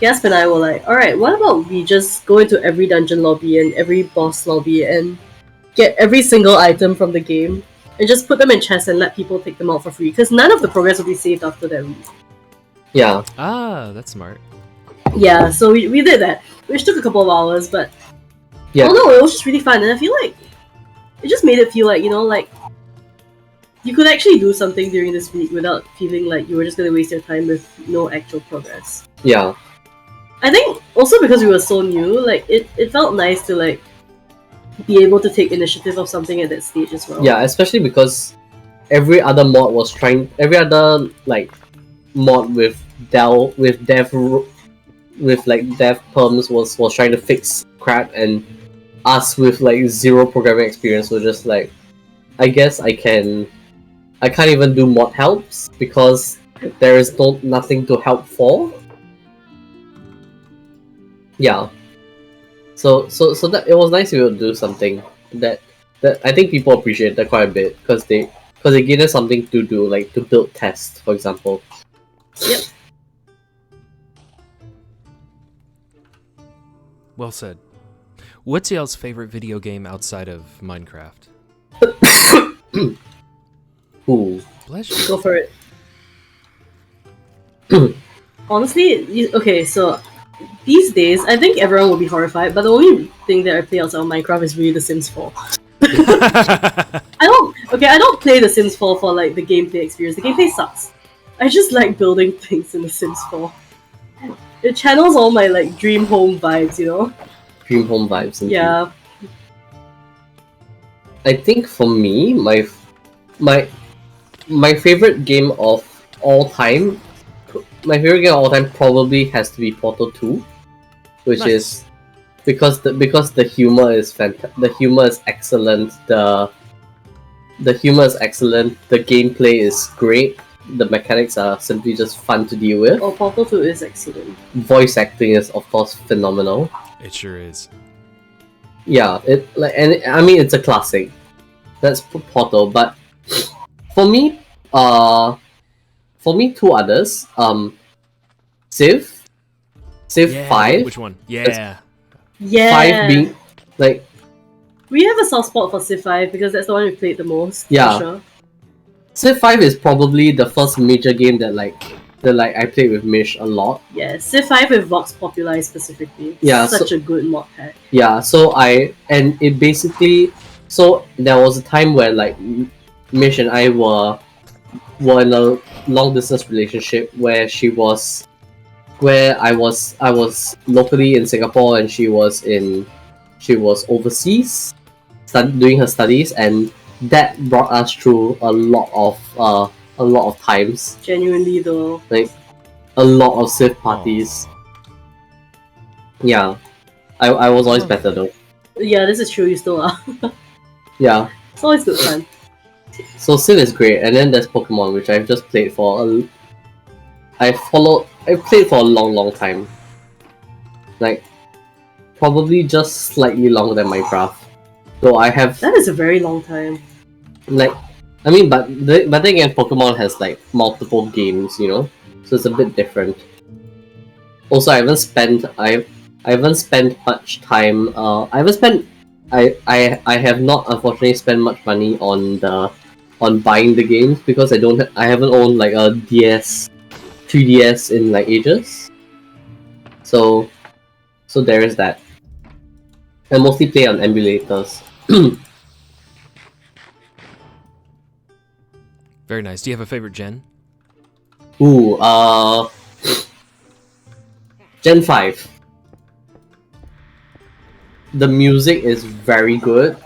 Gasp and I were like, alright, what about we just go into every dungeon lobby and every boss lobby and get every single item from the game and just put them in chests and let people take them out for free, because none of the progress will be saved after that week. Yeah. Ah, that's smart. Yeah, so we did that, which took a couple of hours, but Yeah. oh no, it was just really fun, and I feel like it just made it feel like, you know, like you could actually do something during this week without feeling like you were just gonna waste your time with no actual progress. Yeah. I think also because we were so new, like it felt nice to like be able to take initiative of something at that stage as well. Yeah, especially because every other mod was trying. Every other like mod with dev perms was trying to fix crap, and us with like zero programming experience were just like, I guess I can't even do mod helps because there is nothing to help for. Yeah. So that it was nice to be able to do something that I think people appreciate that quite a bit because they gave us something to do, like to build tests, for example. Yep. Well said. What's y'all's favorite video game outside of Minecraft? Ooh. Bless you. Go for it. Honestly, okay, so these days, I think everyone will be horrified, but the only thing that I play outside of Minecraft is really The Sims 4. I don't play The Sims 4 for like the gameplay experience. The gameplay sucks. I just like building things in The Sims 4. It channels all my like dream home vibes, you know? Dream home vibes. Indeed. Yeah. I think for me, my favorite game of all time, probably has to be Portal 2, which Nice. is because the humor is the humor is excellent. The humor is excellent. The gameplay is great. The mechanics are simply just fun to deal with. Oh, Portal 2 is excellent. Voice acting is of course phenomenal. It sure is. Yeah, I mean it's a classic. That's Portal, but for me, two others. Civ Yeah, 5. Which one? Yeah. Yeah. 5 being like, we have a soft spot for Civ 5 because that's the one we played the most. Yeah. For sure. Civ 5 is probably the first major game that I played with Mich a lot. Yeah, Civ 5 with Vox Populi specifically. Yeah, Such a good mod pack. Yeah, so it basically, so there was a time where like Mich and I were in a long distance relationship where I was locally in Singapore and she was overseas doing her studies, and that brought us through a lot of times, Genuinely though. like a lot of Civ parties. Yeah, I was always better though. Yeah, this is true, you still are. Yeah, It's always good fun. so Civ is great, and then there's Pokemon, which I've just played for I've played for a long time. Like, probably just slightly longer than Minecraft. Though I have, That is a very long time. like, I mean, but then again, Pokemon has like multiple games, you know, so it's a bit different. Also, I haven't spent much time. I have not unfortunately spent much money on buying the games because I haven't owned like a 3DS in like ages. So there is that. I mostly play on emulators. Very nice. Do you have a favorite gen? Ooh, Gen 5. The music is very good.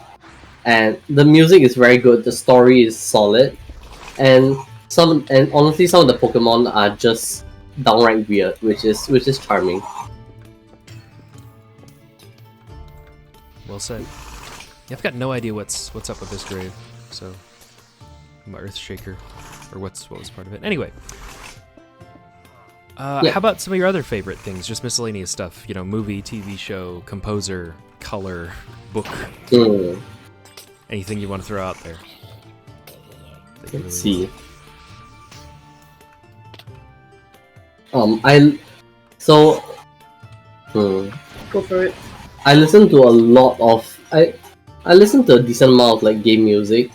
The story is solid. And honestly some of the Pokemon are just downright weird, which is charming. Well said. Yeah, I've got no idea what's up with this grave, so I'm an Earthshaker, or what was part of it. Anyway, Yeah. How about some of your other favorite things? Just miscellaneous stuff, you know, movie, TV show, composer, color, book, anything you want to throw out there. that you Let's really see. I so Go for it. I listen to a lot of I listen to a decent amount of like game music.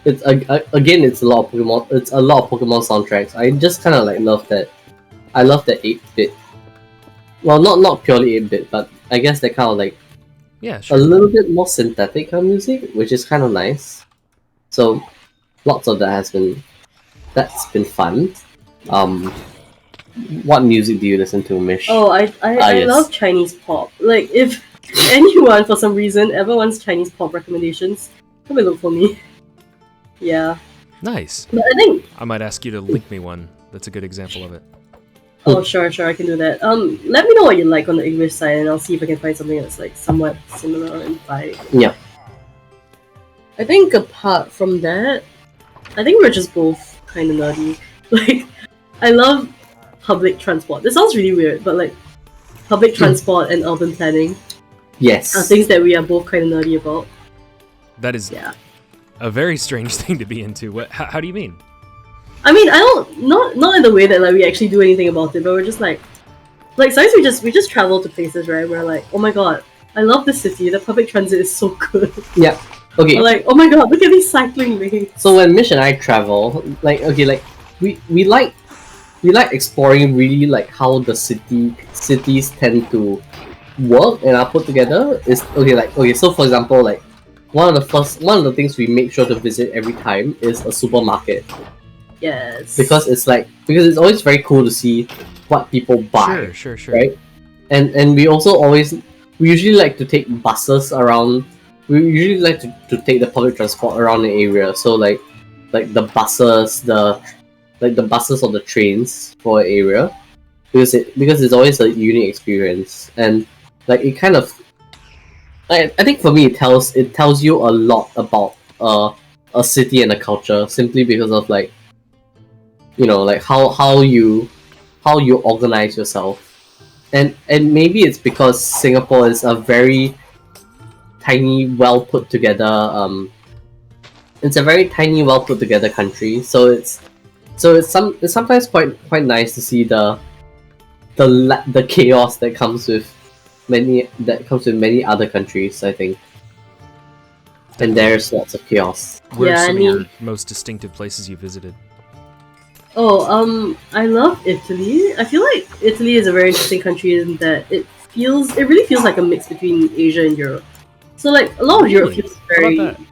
It's again it's a lot of Pokemon. It's a lot of Pokemon soundtracks. I just kind of like love that. I love that 8-bit. Well, not purely 8-bit, but I guess that kind of like Yeah, a sure. little bit more synthetic kind of music, which is kind of nice. So lots of that's been fun. What music do you listen to, Mish? Oh, I Yes. love Chinese pop. Like, if anyone for some reason ever wants Chinese pop recommendations, come and look for me. Yeah, Nice. but I think. I might ask you to link me one. That's a good example of it. Oh, sure, I can do that. Let me know what you like on the English side, and I'll see if I can find something that's like somewhat similar in vibe. Yeah. I think apart from that, I think we're just both kind of nerdy. Like, I love public transport. This sounds really weird, but like, public transport and urban planning Yes. are things that we are both kind of nerdy about. That is Yeah. a very strange thing to be into. What? How do you mean? I mean, I don't not in the way that like we actually do anything about it, but we're just like sometimes we just travel to places, right? We're like, oh my god, I love this city. The public transit is so good. Yeah. Okay. Or like, oh my god, look at these cycling lanes. So when Mish and I travel, like we like exploring really like how the cities tend to work and are put together. Is okay. So for example, like one of the things we make sure to visit every time is a supermarket. Yes. Because it's always very cool to see what people buy. Sure. Right? And we usually like to take buses around. We usually like to take the public transport around the area. So like the buses, the buses or the trains for an area, because it's always a unique experience, and like it kind of, I think for me it tells you a lot about a city and a culture simply because of like, you know, like how you organize yourself, and maybe it's because Singapore is a very tiny, well put together country, so it's sometimes quite nice to see the chaos that comes with many other countries, I think. And there's lots of chaos. Where are Yeah, some I of your mean- most distinctive places you visited? Oh, I love Italy. I feel like Italy is a very interesting country in that it really feels like a mix between Asia and Europe. So like a lot of Europe Really? feels How very about that?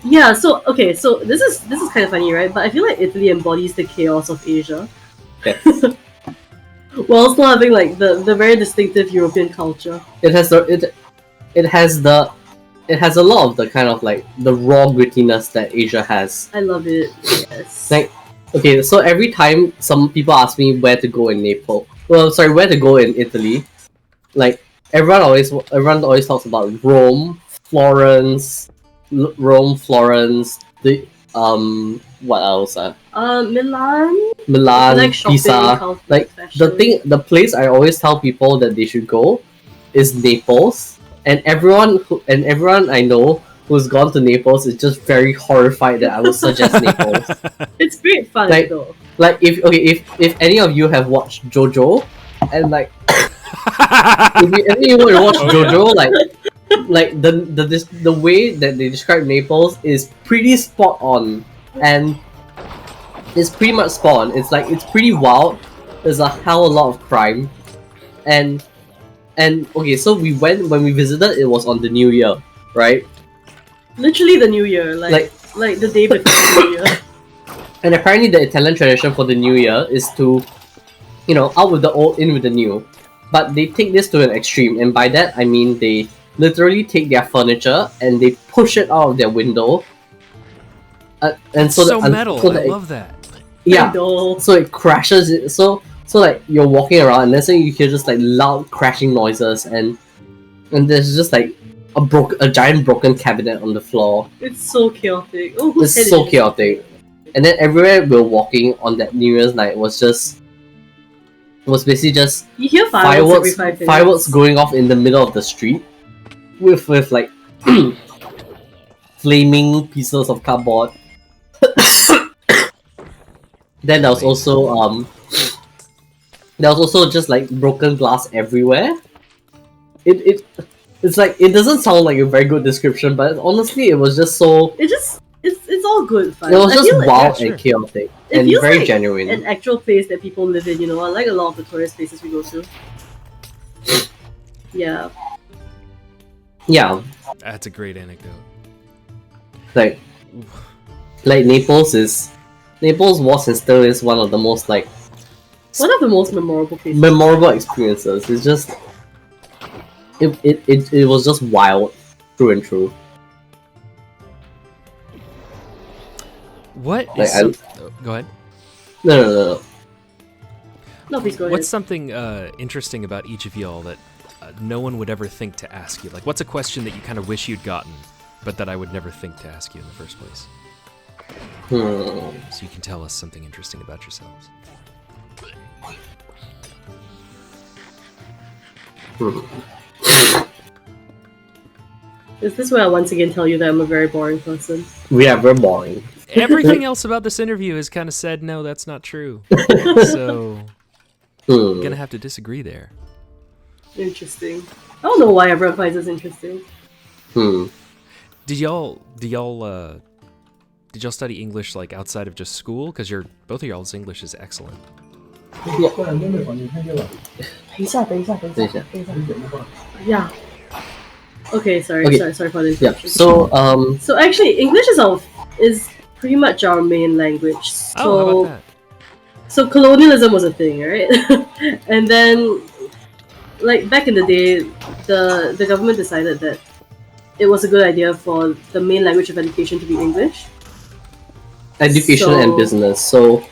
Yeah, so okay, so this is kind of funny, right? But I feel like Italy embodies the chaos of Asia. Yes. While still having like the very distinctive European culture. It has a lot of the kind of like the raw grittiness that Asia has. I love it. Yes. Like, okay, so every time some people ask me where to go in where to go in Italy, like everyone always talks about Rome, Florence, the what else? Milan. Milan, Like shopping, Pisa. culture, Like fashion. the place I always tell people that they should go is Naples, and everyone I know who's gone to Naples is just very horrified that I would suggest Naples. It's great fun Like- though. Like if any of you have watched JoJo, and like if any of you watch Oh, JoJo, like the way that they describe Naples is pretty spot on, and it's pretty much spot on. It's like it's pretty wild. There's a hell of a lot of crime, and okay, so when we visited, it was on the New Year, right? Literally the New Year, like the day before the New Year. And apparently the Italian tradition for the New Year is to, you know, out with the old, in with the new. But they take this to an extreme, and by that I mean they literally take their furniture and they push it out of their window. And so so that, metal. so I that love that. yeah, I know. so it crashes it. So like you're walking around and then suddenly you hear just like loud crashing noises, and there's just like a giant broken cabinet on the floor. It's so chaotic. Oh, who said It's so it? chaotic. And then everywhere we were walking on that New Year's night was basically just You hear fireworks every 5 minutes. fireworks going off in the middle of the street with like flaming pieces of cardboard. Then there was also just like broken glass everywhere. It's like, it doesn't sound like a very good description, but honestly it was just so, It's all good fun. it was I just feel like wild sure. and chaotic It and feels very like genuine. an actual place that people live in, you know, unlike a lot of the tourist places we go to. Yeah. Yeah, That's a great anecdote. like Naples was and still is one of the most like One of the most memorable places. memorable experiences. It's just it was just wild through and through. What Like, is some... Go ahead. No. No, please go ahead. What's something interesting about each of y'all that no one would ever think to ask you? Like, what's a question that you kind of wish you'd gotten, but that I would never think to ask you in the first place? So you can tell us something interesting about yourselves. Is this where I once again tell you that I'm a very boring person? We're boring. Everything else about this interview has kind of said, no, that's not true. So, I'm gonna have to disagree there. Interesting. I don't know why everyone finds this interesting. Did y'all study English like outside of just school? Because both of y'all's English is excellent. 等一下。 Yeah. Okay, sorry for the Yeah. interruption. So actually, English is pretty much our main language. So, Oh, how about that? So colonialism was a thing, right? And then, like back in the day, the government decided that it was a good idea for the main language of education to be English. education and business. So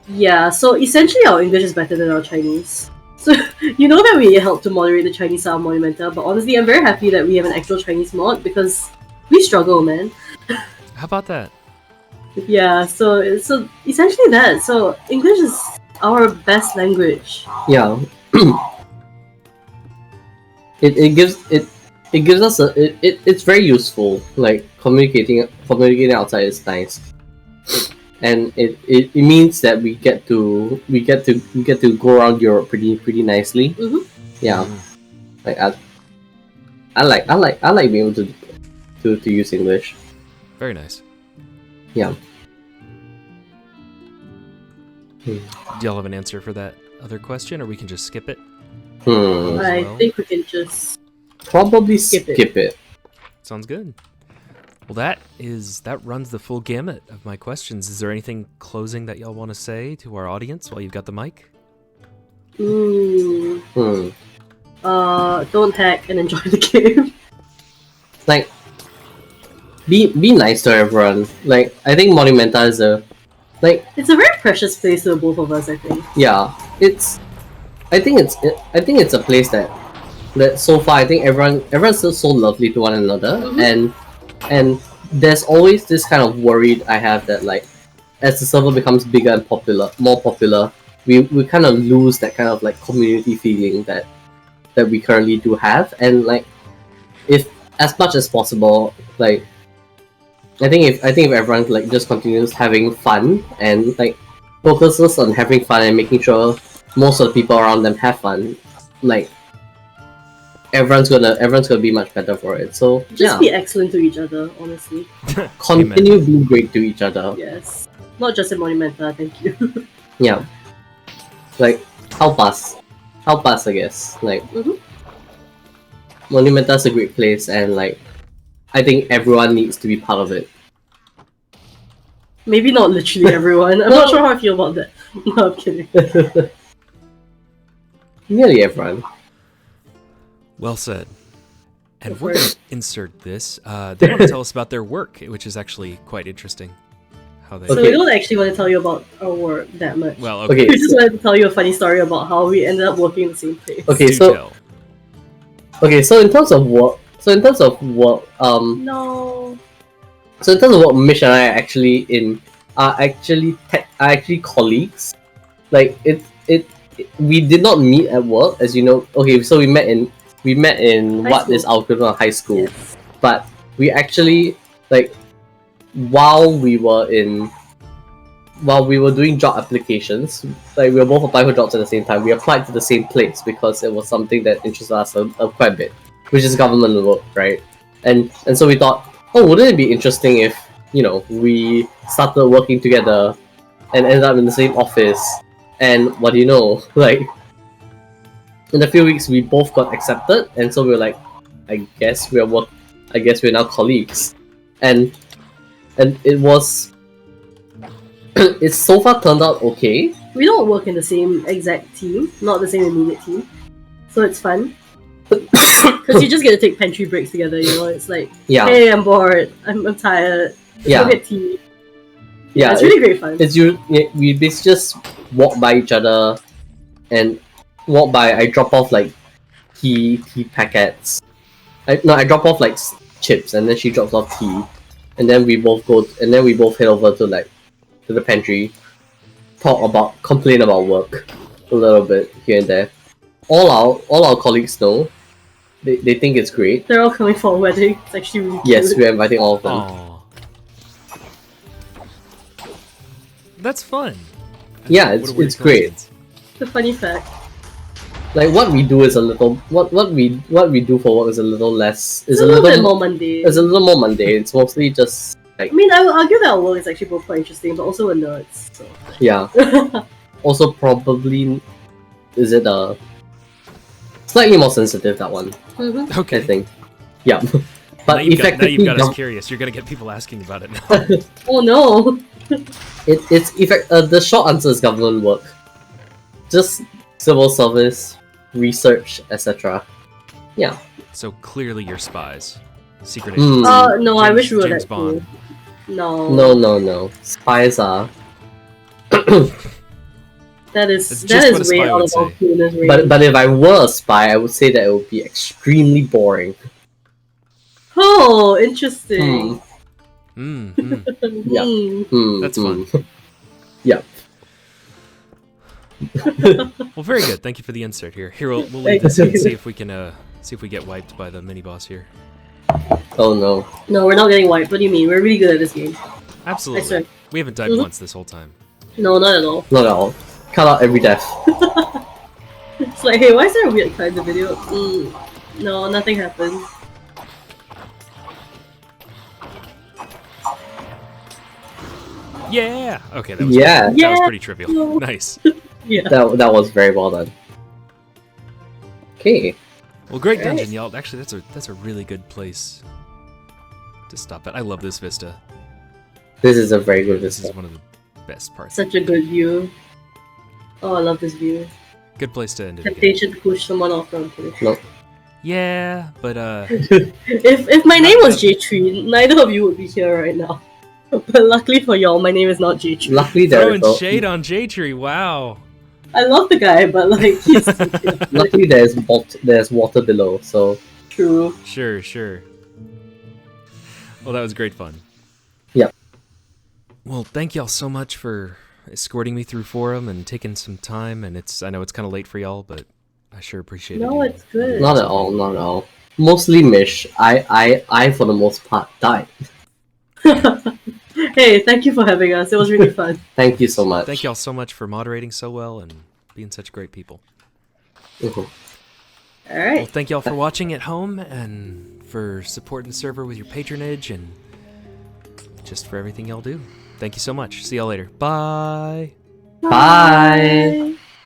Yeah, so essentially our English is better than our Chinese. So you know that we helped to moderate the Chinese side of Monumenta, but honestly I'm very happy that we have an actual Chinese mod because we struggle, man. How about that? Yeah, so essentially that. So English is our best language. yeah, it gives us it's very useful. Like communicating outside is nice, and it means that we get to go around Europe pretty nicely. Mhm. Yeah, like I like being able to use English. Very nice. Yeah. Do y'all have an answer for that other question, or we can just skip it? I well. think we can just Probably Skip it. skip it. Sounds good. Well, that runs the full gamut of my questions. Is there anything closing that y'all want to say to our audience while you've got the mic? Don't hack and enjoy the game. Like, be nice to everyone. Like, I think Monumenta is It's a very precious place to both of us, I think. yeah. I think it's a place that so far I think everyone's still so lovely to one another, and there's always this kind of worry I have that like as the server becomes bigger and more popular, we kind of lose that kind of like community feeling that we currently do have, and like if as much as possible, like I think if everyone like just continues having fun and like focuses on having fun and making sure most of the people around them have fun, like everyone's gonna be much better for it. So Just be excellent to each other, honestly. continue being great to each other. Yes. Not just in Monumenta, thank you. Yeah, like help us, I guess. Like Monumenta's a great place, and like I think everyone needs to be part of it. Maybe not literally everyone. I'm not sure how I feel about that. No, I'm kidding. Nearly everyone. Well said. And Go we're for going to insert this. They want to tell us about their work, which is actually quite interesting. How they... So we don't actually want to tell you about our work that much. Well, Okay. okay. We just wanted to tell you a funny story about how we ended up working in the same place. Okay, Do so tell. so in terms of work, No. so in terms of what Mich and I are actually colleagues. Like we did not meet at work, as you know. Okay, so we met in High what school. is our equivalent of high school, Yes. but we actually like while we were doing job applications, like we were both applying for jobs at the same time. We applied to the same place because it was something that interested us quite a bit, which is government work, right? And so we thought, oh, wouldn't it be interesting if we started working together and ended up in the same office? And what do you know? Like in a few weeks, we both got accepted, and so we were like, I guess we're now colleagues, and it was it's so far turned out okay. we don't work in the same exact team, not the same immediate team, so it's fun. Because you just get to take pantry breaks together, you know. It's like, Yeah. hey, I'm bored, I'm tired. Let's Yeah. go get tea. Yeah, it's really great fun. It's we basically just walk by each other and walk by. I drop off like tea packets. I drop off like chips, and then she drops off tea, and then we both head over to the pantry, complain about work a little bit here and there. All our colleagues know. They think it's great. They're all coming for a wedding. It's actually really Yes, cute. we're inviting all of them. Aww. That's fun. Yeah, What a weird it's great. coincidence. It's a funny fact. Like what we do is a little what we do for work is a little less It's a little bit more mundane. It's a little more mundane. It's mostly just like I mean, I would argue that our work is actually both quite interesting, but also we're nerds. So. yeah. Also, probably is it slightly more sensitive, that one. Mhm. Okay. I think. Yeah. But now you've effectively, got us curious. You're gonna get people asking about it now. Oh no! the short answer is government work. Just civil service, research, etc. Yeah. So clearly you're spies. Secret Hmm. agents. No, I wish we were James that Bond. cool. No. No. Spies are. That That's is just what a way spy out would of our say. coolness range. But if I were a spy, I would say that it would be extremely boring. Oh, interesting. Yeah. Hmm. That's fun. Yeah. Well, very good. Thank you for the insert here. Here, we'll leave this and see if we can see if we get wiped by the mini boss here. Oh no. No, we're not getting wiped. What do you mean? We're really good at this game. Absolutely. I swear. We haven't died once this whole time. No, not at all. Not at all. Cut out every death. It's like, hey, why is there a weird cut in the video? No, nothing happened. Yeah. Okay, that was Yeah. that was pretty trivial. Nice. Yeah. That was very well done. Okay. Well, great Alright. dungeon, y'all. Actually, that's a really good place to stop at. I love this vista. This is a very good This is vista. one of the best parts. Such a good view. Oh, I love this view. Good place to end it. Again. Temptation to push someone off. No, I'm kidding. No. Yeah, but If my name was J3, neither of you would be here right now. But luckily for y'all, my name is not J3. Luckily there throwing is shade on J-Tree. Wow. I love the guy, but like he's luckily there's water below, so true. Sure. Well, that was great fun. Yep. Well, thank y'all so much for escorting me through Forum and taking some time. And I know it's kind of late for y'all, but I sure appreciate it. No, it's good. not at all. Mostly Mich. I for the most part died. Hey, thank you for having us. It was really fun. Thank you so much. Thank y'all so much for moderating so well and being such great people. Mhm. All Well, right. thank y'all for watching at home and for supporting the server with your patronage and just for everything y'all do. Thank you so much. See y'all later. Bye. Bye.